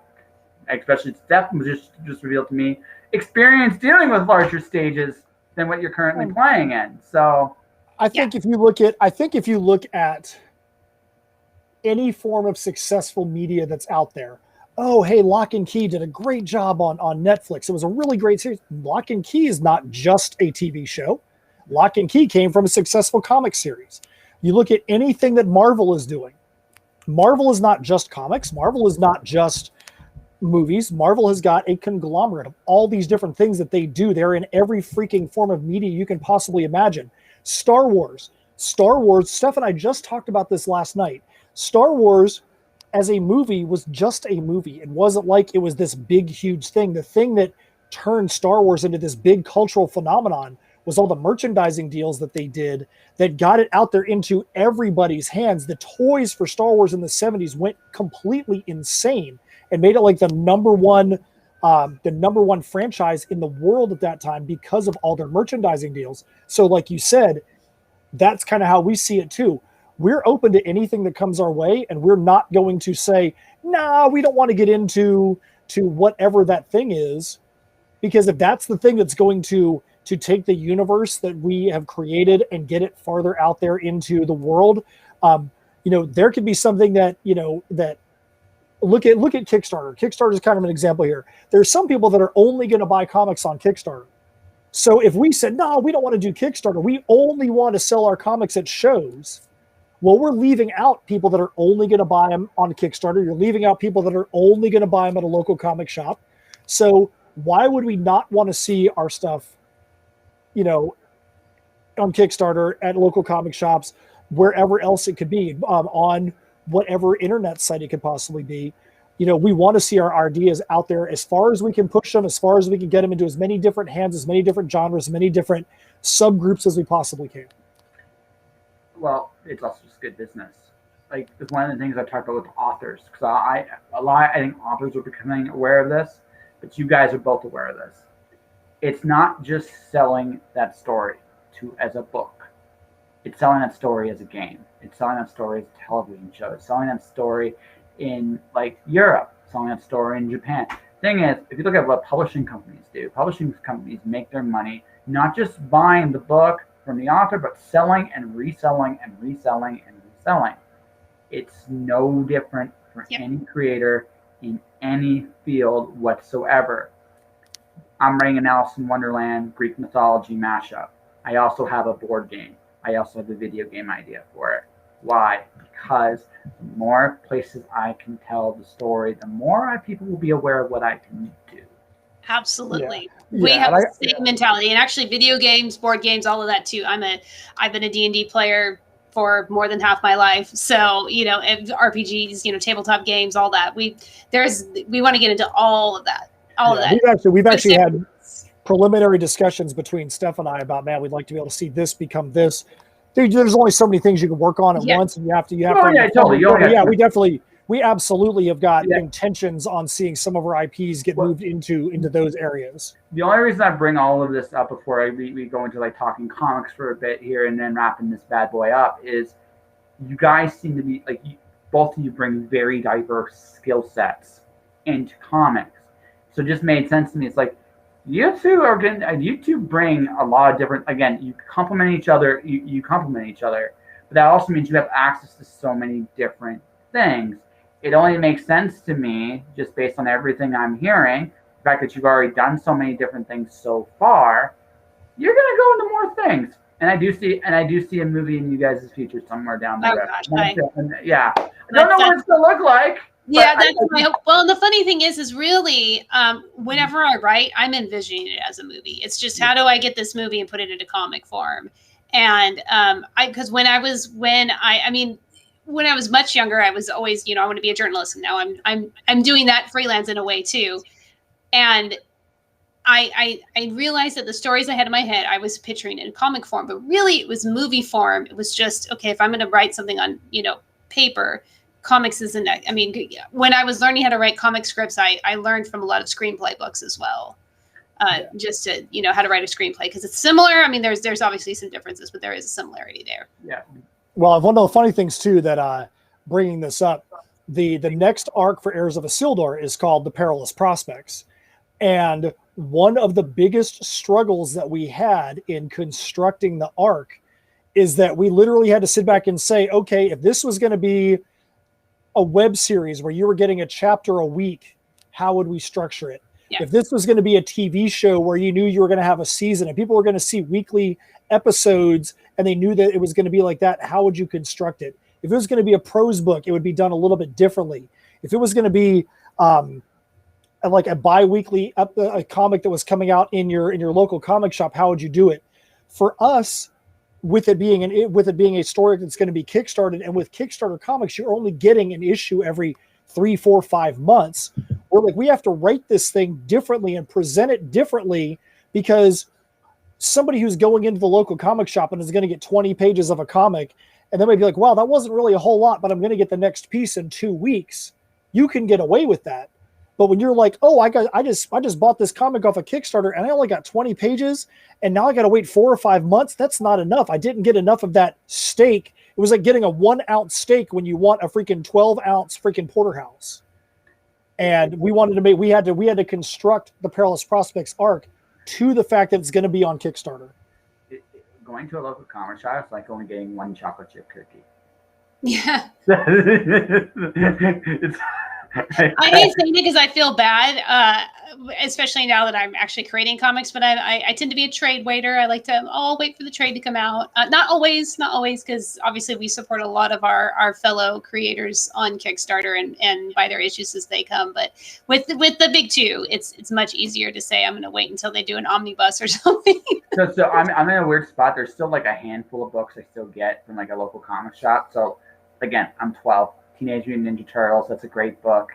especially Steph was just revealed to me, experience dealing with larger stages than what you're currently playing in. So I think if you look at any form of successful media that's out there, Lock and Key did a great job on Netflix. It was a really great series. Lock and Key is not just a TV show. Lock and Key came from a successful comic series. You look at anything that Marvel is doing. Marvel is not just comics. Marvel is not just movies. Marvel has got a conglomerate of all these different things that they do. They're in every freaking form of media you can possibly imagine. Star Wars, Steph and I just talked about this last night. Star Wars as a movie was just a movie. It wasn't like it was this big, huge thing. The thing that turned Star Wars into this big cultural phenomenon was all the merchandising deals that they did that got it out there into everybody's hands. The toys for Star Wars in the 70s went completely insane and made it like the number one franchise in the world at that time because of all their merchandising deals. So like you said, that's kind of how we see it too. We're open to anything that comes our way, and we're not going to say, nah, we don't want to get into whatever that thing is, because if that's the thing that's going to take the universe that we have created and get it farther out there into the world, there could be something that, that look at Kickstarter. Kickstarter is kind of an example here. There's some people that are only going to buy comics on Kickstarter. So if we said, no, we don't want to do Kickstarter, we only want to sell our comics at shows, well, we're leaving out people that are only going to buy them on Kickstarter. You're leaving out people that are only going to buy them at a local comic shop. So why would we not want to see our stuff, on Kickstarter at local comic shops? wherever else it could be, on whatever internet site it could possibly be. You know, we want to see our ideas out there as far as we can push them, as far as we can get them into as many different hands, as many different genres, as many different subgroups as we possibly can. Well, it's also just good business. Like, it's one of the things I talked about with authors, because I think authors are becoming aware of this, but you guys are both aware of this. It's not just selling that story as a book. It's selling that story as a game. It's selling that story as a television show. It's selling that story in like Europe, selling that story in Japan. Thing is, if you look at what publishing companies do, publishing companies make their money not just buying the book from the author, but selling and reselling and reselling and reselling. It's no different for any creator in any field whatsoever. I'm writing an Alice in Wonderland Greek mythology mashup. I also have a board game. I also have a video game idea for it. Why? Because the more places I can tell the story, the more people will be aware of what I can do. Absolutely. Yeah. We have the same mentality. And actually video games, board games, all of that too. I've been a D&D player for more than half my life. So, you know, RPGs, you know, tabletop games, all that. We want to get into all of that. All of that. We've actually had preliminary discussions between Steph and I about, man, we'd like to be able to see this become this. There's only so many things you can work on at once, and you have to. Totally. We absolutely have got intentions on seeing some of our IPs get moved into those areas. The only reason I bring all of this up before we go into like talking comics for a bit here and then wrapping this bad boy up is you guys seem to be like both of you bring very diverse skill sets into comics, so it just made sense to me. It's like you two bring a lot of different. Again, you complement each other. You complement each other, but that also means you have access to so many different things. It only makes sense to me, just based on everything I'm hearing, the fact that you've already done so many different things so far, you're gonna go into more things. And I do see a movie in you guys' future somewhere down the road. I don't know what it's gonna look like. Yeah, that's my hope. Well, and the funny thing is really, whenever I write, I'm envisioning it as a movie. It's just how do I get this movie and put it into comic form? And because when I was much younger, I was always, you know, I want to be a journalist, and now I'm doing that freelance in a way too. And I realized that the stories I had in my head, I was picturing in comic form, but really it was movie form. It was just, okay, if I'm going to write something on, you know, paper, comics isn't, I mean, when I was learning how to write comic scripts, I learned from a lot of screenplay books as well. Just to, you know, how to write a screenplay, because it's similar. I mean, there's obviously some differences, but there is a similarity there. Yeah. Well, one of the funny things too that bringing this up, the next arc for Heirs of Isildur is called The Perilous Prospects, and one of the biggest struggles that we had in constructing the arc is that we literally had to sit back and say, okay, if this was going to be a web series where you were getting a chapter a week, how would we structure it? Yeah. If this was going to be a TV show where you knew you were going to have a season and people were going to see weekly episodes and they knew that it was going to be like that, how would you construct it? If it was going to be a prose book, it would be done a little bit differently. If it was going to be like a bi-weekly a comic that was coming out in your local comic shop, how would you do it? For us, with it being a story that's going to be kickstarted, and with Kickstarter comics, you're only getting an issue every 3, 4, 5 months. We're like, we have to write this thing differently and present it differently, because somebody who's going into the local comic shop and is going to get 20 pages of a comic, and they might be like, wow, that wasn't really a whole lot, but I'm going to get the next piece in 2 weeks. You can get away with that. But when you're like, oh, I just bought this comic off a Kickstarter and I only got 20 pages and now I got to wait 4 or 5 months, that's not enough. I didn't get enough of that steak. It was like getting a 1 ounce steak when you want a freaking 12 ounce freaking porterhouse. And we had to construct the Perilous Prospects arc to the fact that it's going to be on Kickstarter. Going to a local comic shop is like only getting 1 chocolate chip cookie. Yeah. I hate saying it because I feel bad, especially now that I'm actually creating comics, but I tend to be a trade waiter. I like to, I'll wait for the trade to come out. Not always, because obviously we support a lot of our fellow creators on Kickstarter and buy their issues as they come. But with the big two, it's much easier to say I'm going to wait until they do an omnibus or something. So I'm in a weird spot. There's still like a handful of books I still get from like a local comic shop. So again, I'm 12. Teenage Mutant Ninja Turtles. That's a great book.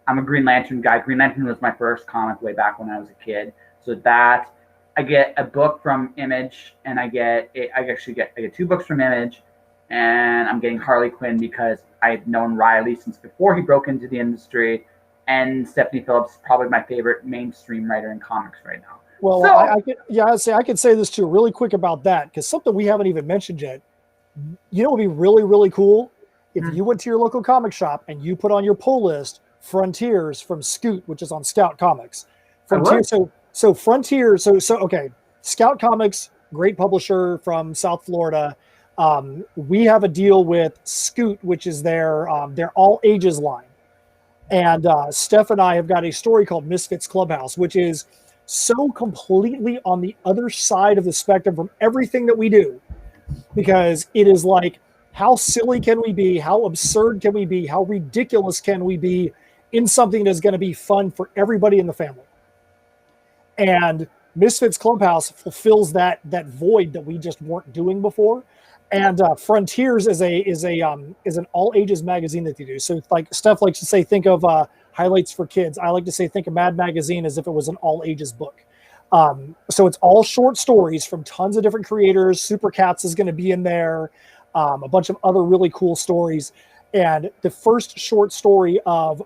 I'm a Green Lantern guy. Green Lantern was my first comic way back when I was a kid. So that I get a book from Image, and I get 2 books from Image, and I'm getting Harley Quinn because I've known Riley since before he broke into the industry, and Stephanie Phillips is probably my favorite mainstream writer in comics right now. Well, so, I could say this too, really quick about that, because something we haven't even mentioned yet. You know, what would be really, really cool if you went to your local comic shop and you put on your pull list Frontiers from Scoot, which is on Scout Comics. Frontiers, so Frontiers, okay. Scout Comics, great publisher from South Florida. We have a deal with Scoot, which is their all ages line. And Steph and I have got a story called Misfits Clubhouse, which is so completely on the other side of the spectrum from everything that we do, because it is like, how silly can we be? How absurd can we be? How ridiculous can we be in something that's going to be fun for everybody in the family? And Misfits Clubhouse fulfills that void that we just weren't doing before. And Frontiers is an all ages magazine that they do. So like Steph likes to say, think of highlights for kids. I like to say, think of Mad Magazine as if it was an all ages book. So it's all short stories from tons of different creators. Super Cats is going to be in there. A bunch of other really cool stories. And the first short story of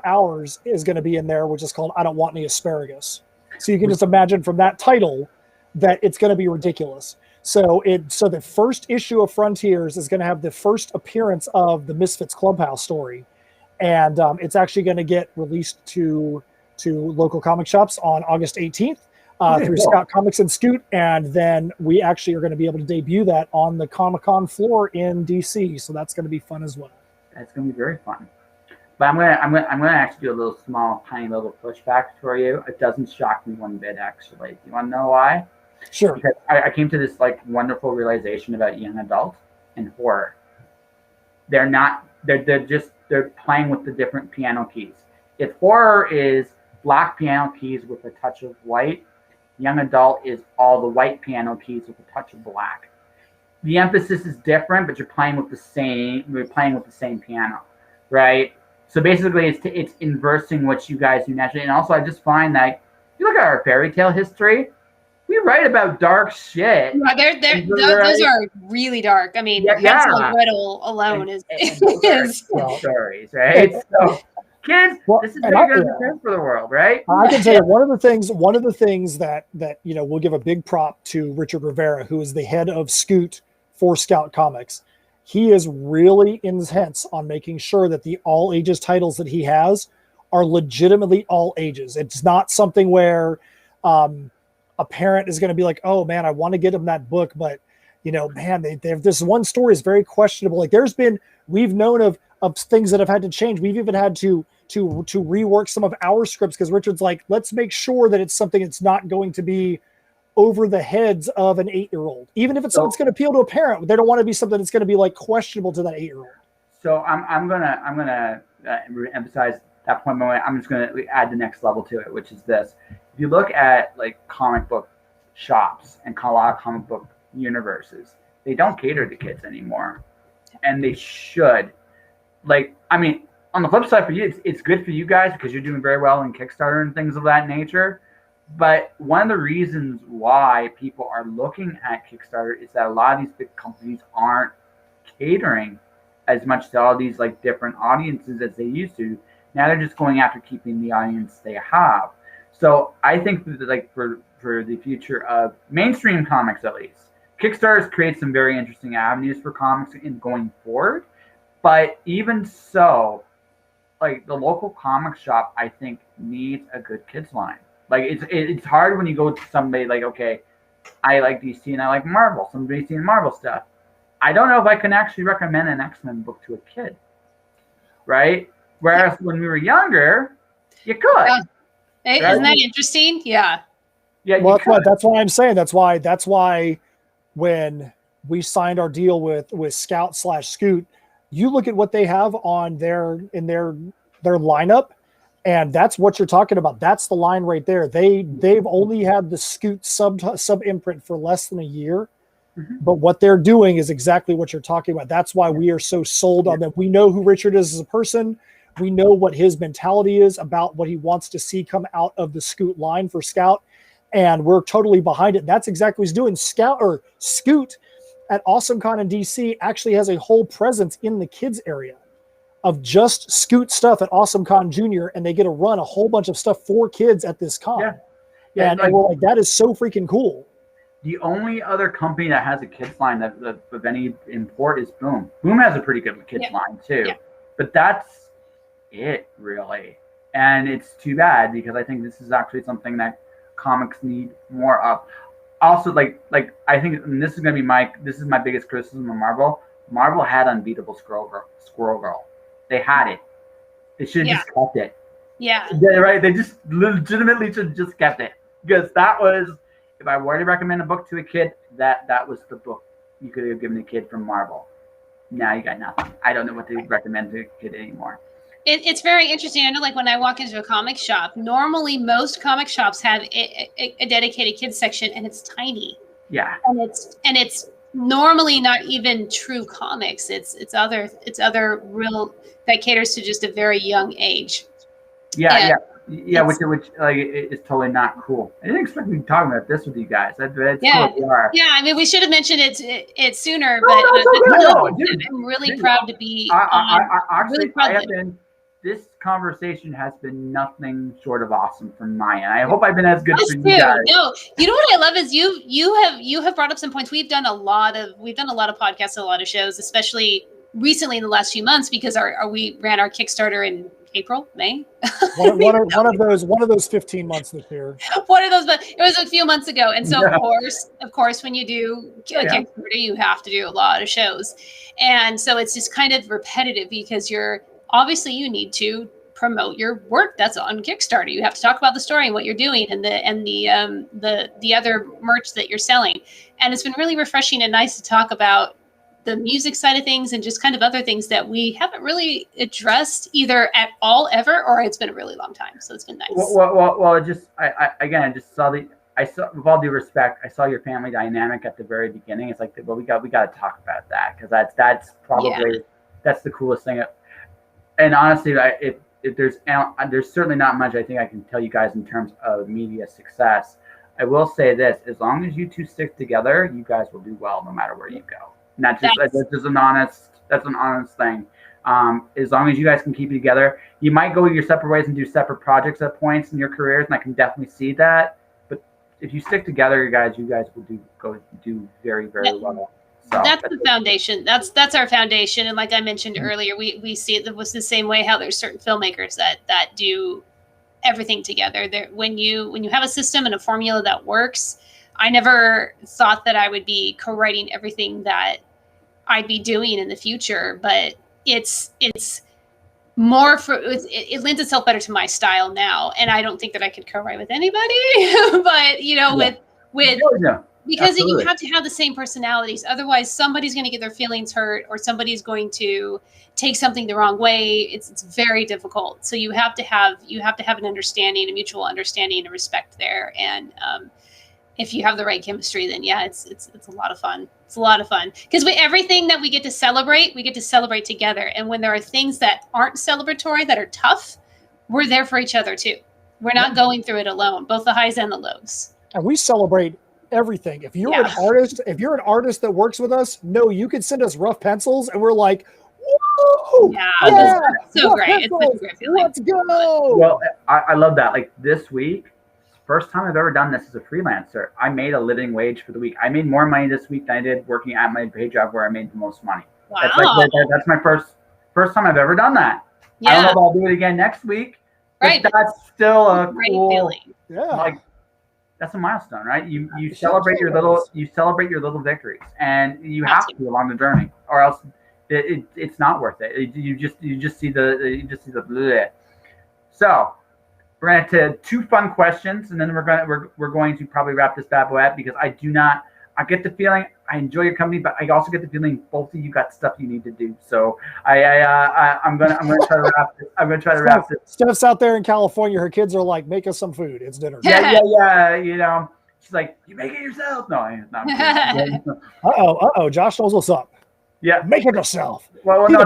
ours is going to be in there, which is called I Don't Want Any Asparagus. So you can just imagine from that title that it's going to be ridiculous. So the first issue of Frontiers is going to have the first appearance of the Misfits Clubhouse story. And it's actually going to get released to local comic shops on August 18th through Scout Comics and Scoot. And then we actually are going to be able to debut that on the Comic-Con floor in DC. So that's going to be fun as well. That's going to be very fun. But I'm gonna actually do a little small, tiny little pushback for you. It doesn't shock me one bit, actually. You want to know why? Sure. Because I came to this like wonderful realization about young adult and horror. They're playing with the different piano keys. If horror is black piano keys with a touch of white, young adult is all the white piano keys with a touch of black. The emphasis is different, but you're playing with the same piano, right? So basically, it's inversing what you guys do naturally. And also, I just find that you look at our fairy tale history, we write about dark shit. Yeah, those are really dark. I mean, Hansel Gretel alone is stories, right? So, kids, this is very good for the world, right? I can tell you one of the things that we'll give a big prop to Richard Rivera, who is the head of Scoot for Scout Comics. He is really intense on making sure that the all ages titles that he has are legitimately all ages. It's not something where a parent is going to be like, oh man, I want to get them that book, but man, they have this one story is very questionable. Like we've known of things that have had to change. We've even had to rework some of our scripts because Richard's like, let's make sure that it's something that's not going to be over the heads of an 8-year-old. Even if it's something that's going to appeal to a parent, they don't want to be something that's going to be like questionable to that 8-year-old. So I'm gonna emphasize that point. I'm just gonna add the next level to it, which is this: if you look at like comic book shops and a lot of comic book universes, they don't cater to kids anymore, and they should. Like, I mean, on the flip side for you, it's good for you guys because you're doing very well in Kickstarter and things of that nature. But one of the reasons why people are looking at Kickstarter is that a lot of these big companies aren't catering as much to all these like different audiences as they used to. Now they're just going after keeping the audience they have. So I think that like for the future of mainstream comics, at least, Kickstarter has created some very interesting avenues for comics in going forward. But even so, like the local comic shop, I think needs a good kids line. Like it's hard when you go to somebody like, okay, I like DC and I like Marvel, some DC and Marvel stuff. I don't know if I can actually recommend an X-Men book to a kid, right? Whereas when we were younger, you could. Isn't that interesting? Yeah. Yeah. Well, that's why I'm saying that's why when we signed our deal with Scout/Scoot, you look at what they have on their lineup, and that's what you're talking about. That's the line right there. They've only had the Scoot sub imprint for less than a year, but what they're doing is exactly what you're talking about. That's why we are so sold on them. We know who Richard is as a person. We know what his mentality is about what he wants to see come out of the Scoot line for Scout, and we're totally behind it. That's exactly what he's doing. Scoot at AwesomeCon in DC actually has a whole presence in the kids area of just Scoot stuff at AwesomeCon Junior, and they get to run a whole bunch of stuff for kids at this con. And we're like, that is so freaking cool. The only other company that has a kids line that of any import is Boom. Boom has a pretty good kids line too, but that's it really, and it's too bad because I think this is actually something that comics need more of. Also, like I think, and this is my biggest criticism of Marvel. Marvel had Unbeatable Squirrel Girl. They had it. They should have just kept it. Yeah. Right. They just legitimately should have just kept it, because that was, if I were to recommend a book to a kid, that was the book you could have given a kid from Marvel. Now you got nothing. I don't know what to recommend to a kid anymore. It's very interesting. I know, like when I walk into a comic shop, normally most comic shops have a dedicated kids section, and it's tiny. Yeah. And it's normally not even true comics. It's other real that caters to just a very young age. Yeah, which like is totally not cool. I didn't expect to be talking about this with you guys. That's cool. We are. Yeah, I mean, we should have mentioned it sooner, I'm really proud to be. This conversation has been nothing short of awesome from my end. I hope I've been as good for you guys. No, you know what I love is you have brought up some points. We've done a lot of podcasts, a lot of shows, especially recently in the last few months, because we ran our Kickstarter in April, May. one of those 15 months this year. One of those, but it was a few months ago. And so of course, when you do a Kickstarter, you have to do a lot of shows. And so it's just kind of repetitive, because you need to promote your work that's on Kickstarter. You have to talk about the story and what you're doing, and the other merch that you're selling. And it's been really refreshing and nice to talk about the music side of things and just kind of other things that we haven't really addressed either at all ever, or it's been a really long time. So it's been nice. Well, I just saw with all due respect, I saw your family dynamic at the very beginning. It's like, well, we got to talk about that, because that's probably that's the coolest thing. And honestly, if there's certainly not much I think I can tell you guys in terms of media success. I will say this: as long as you two stick together, you guys will do well no matter where you go. And that's an honest thing. As long as you guys can keep it together, you might go your separate ways and do separate projects at points in your careers, and I can definitely see that. But if you stick together, you guys will do very, very well. So that's the foundation. That's our foundation. And like I mentioned earlier, we see it was the same way how there's certain filmmakers that do everything together. When you have a system and a formula that works, I never thought that I would be co-writing everything that I'd be doing in the future, but it's more it lends itself better to my style now. And I don't think that I could co-write with anybody, but because you have to have the same personalities. Otherwise, somebody's going to get their feelings hurt, or somebody's going to take something the wrong way. It's very difficult. So you have to have an understanding, a mutual understanding and respect there. And if you have the right chemistry, then it's a lot of fun. It's a lot of fun, because everything that we get to celebrate together. And when there are things that aren't celebratory, that are tough, we're there for each other too. We're not going through it alone, both the highs and the lows. And we celebrate everything. If you're an artist that works with us, you can send us rough pencils, and we're like, whoa, so great. It's been a great feeling. Let's go. Well, I love that. Like this week, first time I've ever done this as a freelancer, I made a living wage for the week. I made more money this week than I did working at my day job where I made the most money. Wow. That's my first time I've ever done that. Yeah. I don't know if I'll do it again next week. Right. But that's still a great cool feeling. Yeah. That's a milestone, right? You celebrate your little victories, and you have to along the journey, or else it's not worth it. You just see the bleh. So We're gonna have 2 fun questions, and then we're going to probably wrap this bad boy up because I get the feeling I enjoy your company, but I also get the feeling both of you got stuff you need to do. So I'm gonna try to wrap this. I'm gonna try to wrap this. Steph's out there in California. Her kids are like, make us some food. It's dinner. Yeah. You know, she's like, you make it yourself. No, Uh-oh. Josh knows what's up. Yeah, make it yourself. Well, no.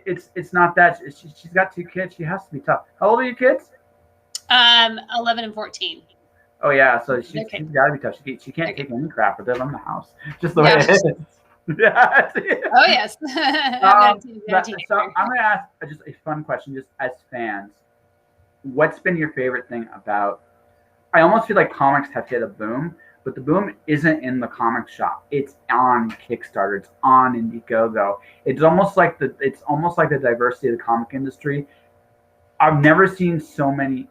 It's not that. She's got 2 kids. She has to be tough. How old are your kids? 11 and 14. Oh yeah, so she's got to be tough. She can't take any crap with them in the house, just the way it is. Yeah. Oh yes. So I'm gonna ask just a fun question, just as fans. What's been your favorite thing about? I almost feel like comics have hit a boom, but the boom isn't in the comic shop. It's on Kickstarter. It's on Indiegogo. It's almost like the diversity of the comic industry. I've never seen so many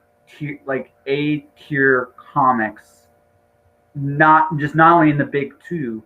A-tier comics, not only in the big 2,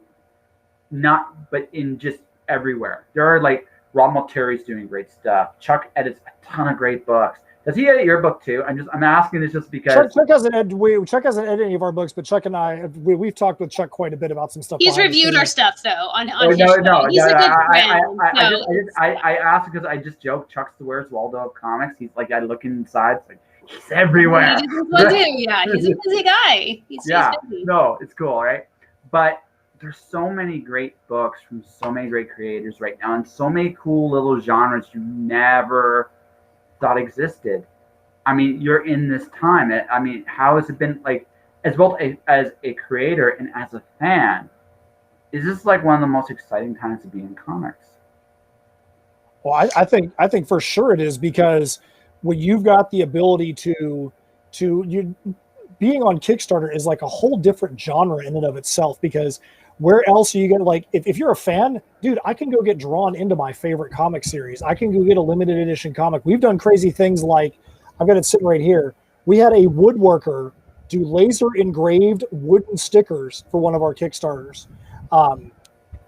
but in just everywhere. There are like Rob Malteri's doing great stuff. Chuck edits a ton of great books. Does he edit your book too? I'm asking this just because Chuck hasn't edited any of our books, but Chuck and I we've talked with Chuck quite a bit about some stuff. He's reviewed our stuff though on his show. He's a good friend. I asked because I just joked. Chuck's the Where's Waldo of comics. He's like, I look inside. It's like he's everywhere. He does one too. Yeah, he's a busy guy. He's busy. No, it's cool, right? But there's so many great books from so many great creators right now, and so many cool little genres you never thought existed. I mean, you're in this time. I mean, how has it been like, as both as a creator and as a fan? Is this like one of the most exciting times to be in comics? Well, I think for sure it is, because when you've got the ability to being on Kickstarter is like a whole different genre in and of itself, because where else are you gonna, like, if you're a fan, dude, I can go get drawn into my favorite comic series. I can go get a limited edition comic. We've done crazy things like, I've got it sitting right here. We had a woodworker do laser engraved wooden stickers for one of our Kickstarters.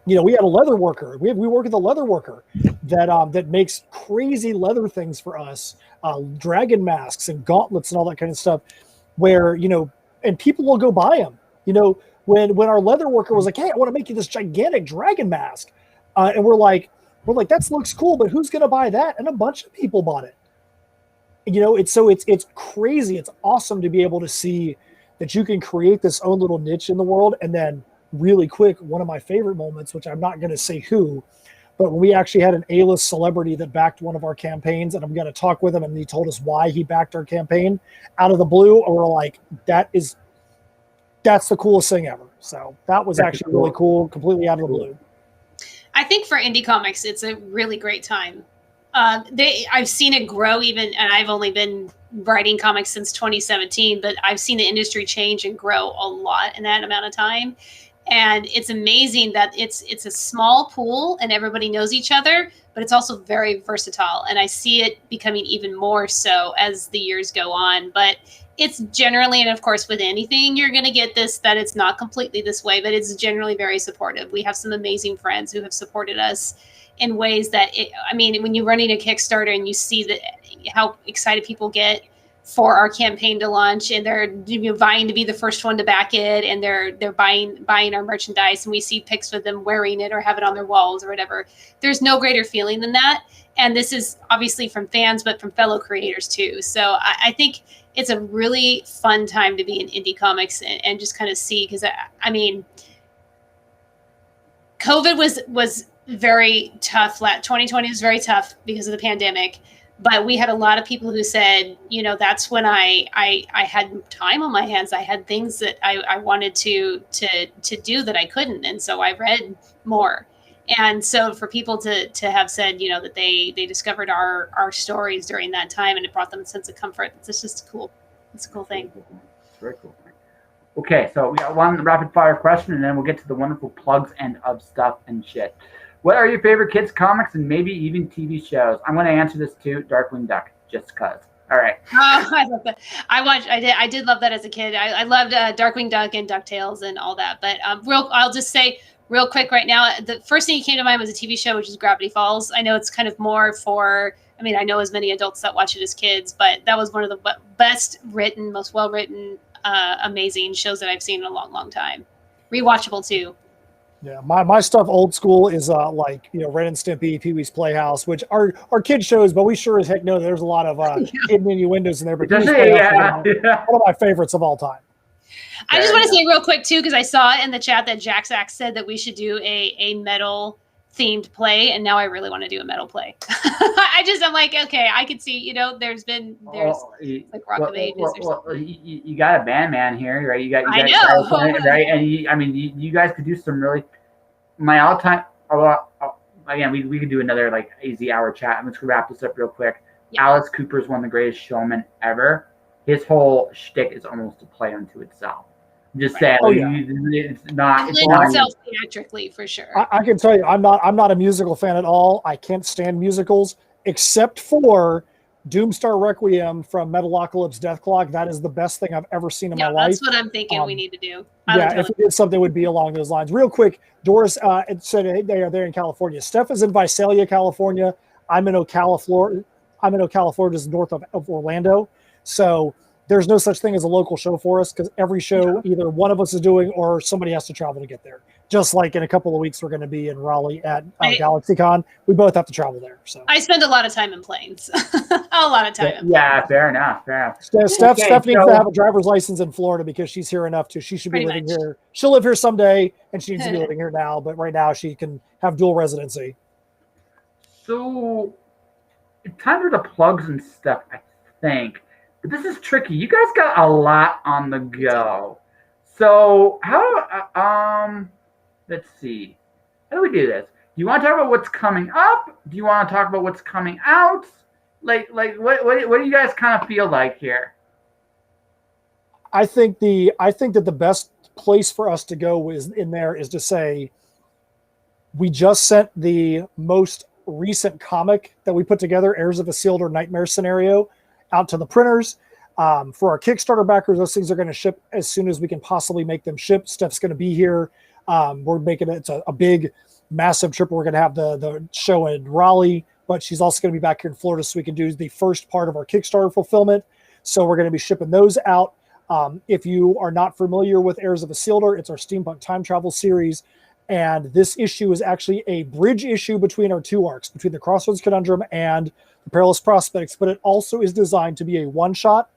We had a leather worker. We work with a leather worker that makes crazy leather things for us, dragon masks and gauntlets and all that kind of stuff, where, and people will go buy them. When our leather worker was like, hey, I want to make you this gigantic dragon mask. And we're like, that looks cool, but who's going to buy that? And a bunch of people bought it. It's crazy. It's awesome to be able to see that you can create this own little niche in the world. And then really quick, one of my favorite moments, which I'm not going to say who, but when we actually had an A-list celebrity that backed one of our campaigns, and I'm going to talk with him, and he told us why he backed our campaign out of the blue. And we're like, that's the coolest thing ever. So that was actually really cool, completely out of the blue. I think for indie comics, it's a really great time. I've seen it grow even, and I've only been writing comics since 2017, but I've seen the industry change and grow a lot in that amount of time. And it's amazing that it's a small pool and everybody knows each other, but it's also very versatile. And I see it becoming even more so as the years go on. But it's generally, and of course with anything, you're going to get this, that it's not completely this way, but it's generally very supportive. We have some amazing friends who have supported us in ways that, when you're running a Kickstarter and you see how excited people get for our campaign to launch, and they're vying to be the first one to back it, and they're buying our merchandise, and we see pics of them wearing it or have it on their walls or whatever. There's no greater feeling than that. And this is obviously from fans, but from fellow creators too. So I think it's a really fun time to be in indie comics and just kind of see, because COVID was very tough. 2020 was very tough because of the pandemic. But we had a lot of people who said, that's when I had time on my hands. I had things that I wanted to do that I couldn't. And so I read more. And so for people to have said, that they discovered our stories during that time, and it brought them a sense of comfort, it's just cool. It's a cool thing. It's very cool thing. Okay, so we got one rapid fire question, and then we'll get to the wonderful plugs and of stuff and shit. What are your favorite kids' comics and maybe even TV shows? I'm going to answer this too, Darkwing Duck, just because. All right. Oh, I love that. I did love that as a kid. I loved Darkwing Duck and DuckTales and all that. But I'll just say real quick right now, the first thing that came to mind was a TV show, which is Gravity Falls. I know it's kind of more for I mean, I know as many adults that watch it as kids, but that was one of the best written, most well written, amazing shows that I've seen in a long, long time. Rewatchable too. Yeah, my stuff old school is like, you know, Ren and Stimpy, Pee-wee's Playhouse, which are kid shows, but we sure as heck know there's a lot of hidden innuendos in there. But Pee-wee's Playhouse is one of my favorites of all time. I just want to say real quick too, because I saw in the chat that Jack Sack said that we should do a metal themed play, and now I really want to do a metal play. I'm like, okay, I could see, you know, there's like Rock of Ages or something. You got a band man here, right? You got I know. right? And you guys could do some really, my all time. Again, we could do another like easy hour chat. I'm just gonna wrap this up real quick. Yeah. Alice Cooper's one of the greatest showmen ever. His whole shtick is almost a play unto itself. Just saying, it's not itself theatrically for sure. I can tell you, I'm not a musical fan at all. I can't stand musicals except for Doomstar Requiem from Metalocalypse Death Clock. That is the best thing I've ever seen in my life. That's what I'm thinking we need to do. If we did something, it would be along those lines. Real quick, Doris said they are there in California. Steph is in Visalia, California. I'm in Ocala, Florida. Florida, just north of Orlando. So there's no such thing as a local show for us because every show either one of us is doing or somebody has to travel to get there. Just like in a couple of weeks, we're going to be in Raleigh at Galaxycon. We both have to travel there. So I spend a lot of time in planes. A lot of time. Fair enough. Steph needs to have a driver's license in Florida because she's here enough to. She should be living here. She'll live here someday, and she needs to be living here now. But right now, she can have dual residency. So it's time for the plugs and stuff, I think. But this is tricky. You guys got a lot on the go. So how let's see. How do we do this? Do you want to talk about what's coming up? Do you want to talk about what's coming out? Like what do you guys kind of feel like here? I think that the best place for us to go is to say we just sent the most recent comic that we put together, Heirs of Isildur Nightmare Scenario, out to the printers. For our Kickstarter backers, those things are going to ship as soon as we can possibly make them ship. Steph's going to be here. We're making it's a big, massive trip. We're going to have the show in Raleigh, but she's also going to be back here in Florida so we can do the first part of our Kickstarter fulfillment. So we're going to be shipping those out. If you are not familiar with Heirs of Isildur, it's our steampunk time travel series. And this issue is actually a bridge issue between our two arcs, between the Crossroads Conundrum and the Perilous Prospects, but it also is designed to be a one-shot.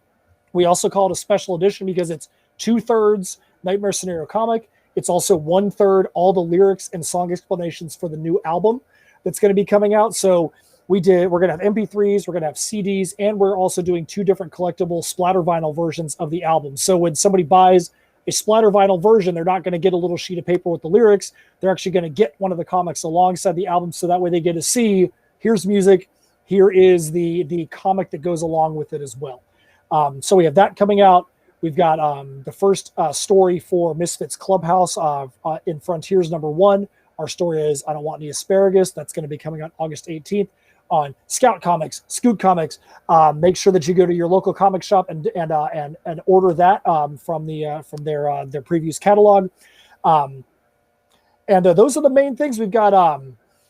We also call it a special edition because it's 2/3 Nightmare Scenario comic. It's also 1/3 all the lyrics and song explanations for the new album that's going to be coming out. So we're going to have MP3s, we're going to have CDs, and we're also doing 2 different collectible splatter vinyl versions of the album. So when somebody buys a splatter vinyl version, they're not going to get a little sheet of paper with the lyrics. They're actually going to get one of the comics alongside the album, so that way they get to see, here's music, here is the comic that goes along with it as well. So we have that coming out. We've got the first story for Misfits Clubhouse in Frontiers #1. Our story is I Don't Want Any Asparagus. That's going to be coming out August 18th on Scout Comics, Scoot Comics. Make sure that you go to your local comic shop and order that from their previous catalog. And those are the main things. We've got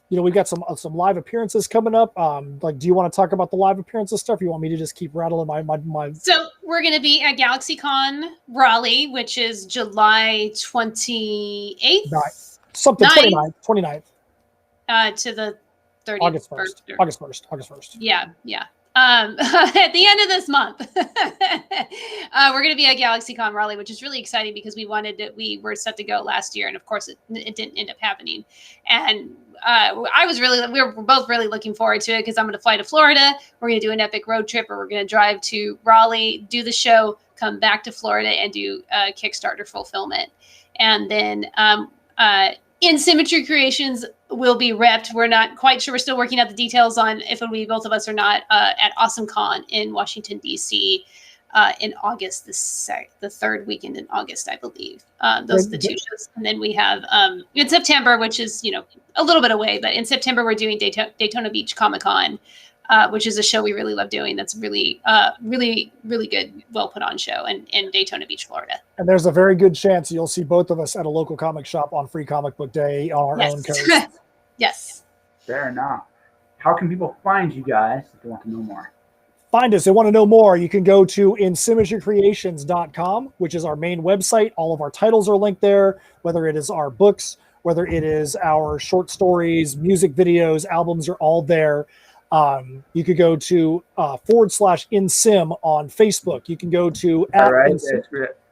we've got some live appearances coming up. Do you want to talk about the live appearances stuff? Or you want me to just keep rattling my? So we're going to be at Galaxycon Raleigh, which is July 28th. Something 29th. To the 30th. August 1st. Yeah. At the end of this month, we're going to be at Galaxycon Raleigh, which is really exciting because we were set to go last year, and of course it didn't end up happening. And we were both really looking forward to it because I'm going to fly to Florida. We're going to do an epic road trip, or we're going to drive to Raleigh, do the show, come back to Florida, and do Kickstarter fulfillment. And then In Symmetry Creations will be repped. We're not quite sure. We're still working out the details on if it'll be both of us or not at AwesomeCon in Washington, D.C. In August, the third weekend in August, I believe. Those are the 2 shows. And then we have in September, which is, a little bit away, but in September, we're doing Daytona Beach Comic-Con, which is a show we really love doing. That's really, really, really good, well put on show in Daytona Beach, Florida. And there's a very good chance you'll see both of us at a local comic shop on Free Comic Book Day on our own coast. Yes. Fair enough. how can people find you guys if they want to know more? Find us. They want to know more. You can go to insymmetrycreations.com, which is our main website. All of our titles are linked there, whether it is our books, whether it is our short stories, music videos, albums are all there. You could go to /insim on Facebook. You can go to All right. @insim.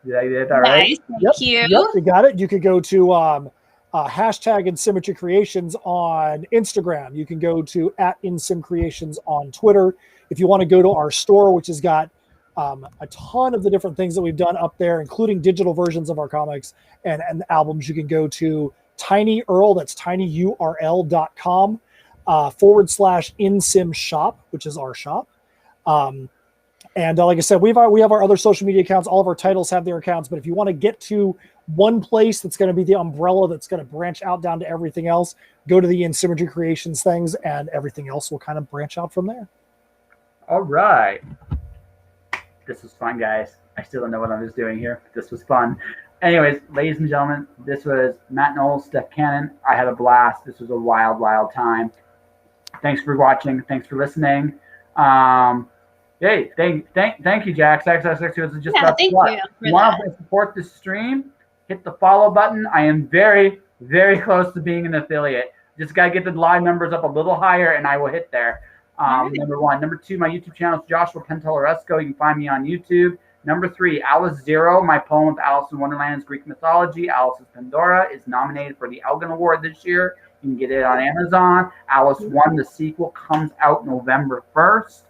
Did I get that right? Nice. Thank you. Yep, you got it. You could go to hashtag InSymmetry Creations on Instagram. You can go to @InSym Creations on Twitter. If you want to go to our store, which has got a ton of the different things that we've done up there, including digital versions of our comics and albums, you can go to tinyurl, that's tinyurl.com /InSym shop, which is our shop. And like I said, we have our other social media accounts. All of our titles have their accounts. But if you want to get to one place that's going to be the umbrella that's going to branch out down to everything else, go to the InSymmetry Creations things, and everything else will kind of branch out from there. All right. This was fun, guys. I still don't know what I was doing here. This was fun. Anyways, ladies and gentlemen, this was Matt Knowles, Steph Cannon. I had a blast. This was a wild, wild time. Thanks for watching. Thanks for listening. Hey, thank you, Jax. XXX was just about thank support. you for Want to support the stream? Hit the follow button. I am very, very close to being an affiliate. Just got to get the live numbers up a little higher, and I will hit there. Number one. Number two, my YouTube channel is Joshua Penteloresco. You can find me on YouTube. Number three, Alice Zero, my poem of Alice in Wonderland's Greek mythology, Alice's Pandora, is nominated for the Elgin Award this year. You can get it on Amazon. Alice 1, the sequel, comes out November 1st.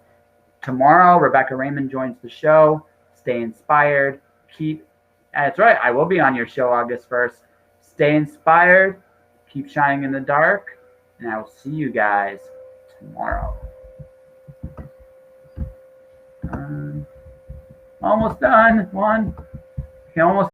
Tomorrow, Rebecca Raymond joins the show. Stay inspired. That's right, I will be on your show August 1st. Stay inspired. Keep shining in the dark. And I will see you guys tomorrow. Almost done. Okay, almost.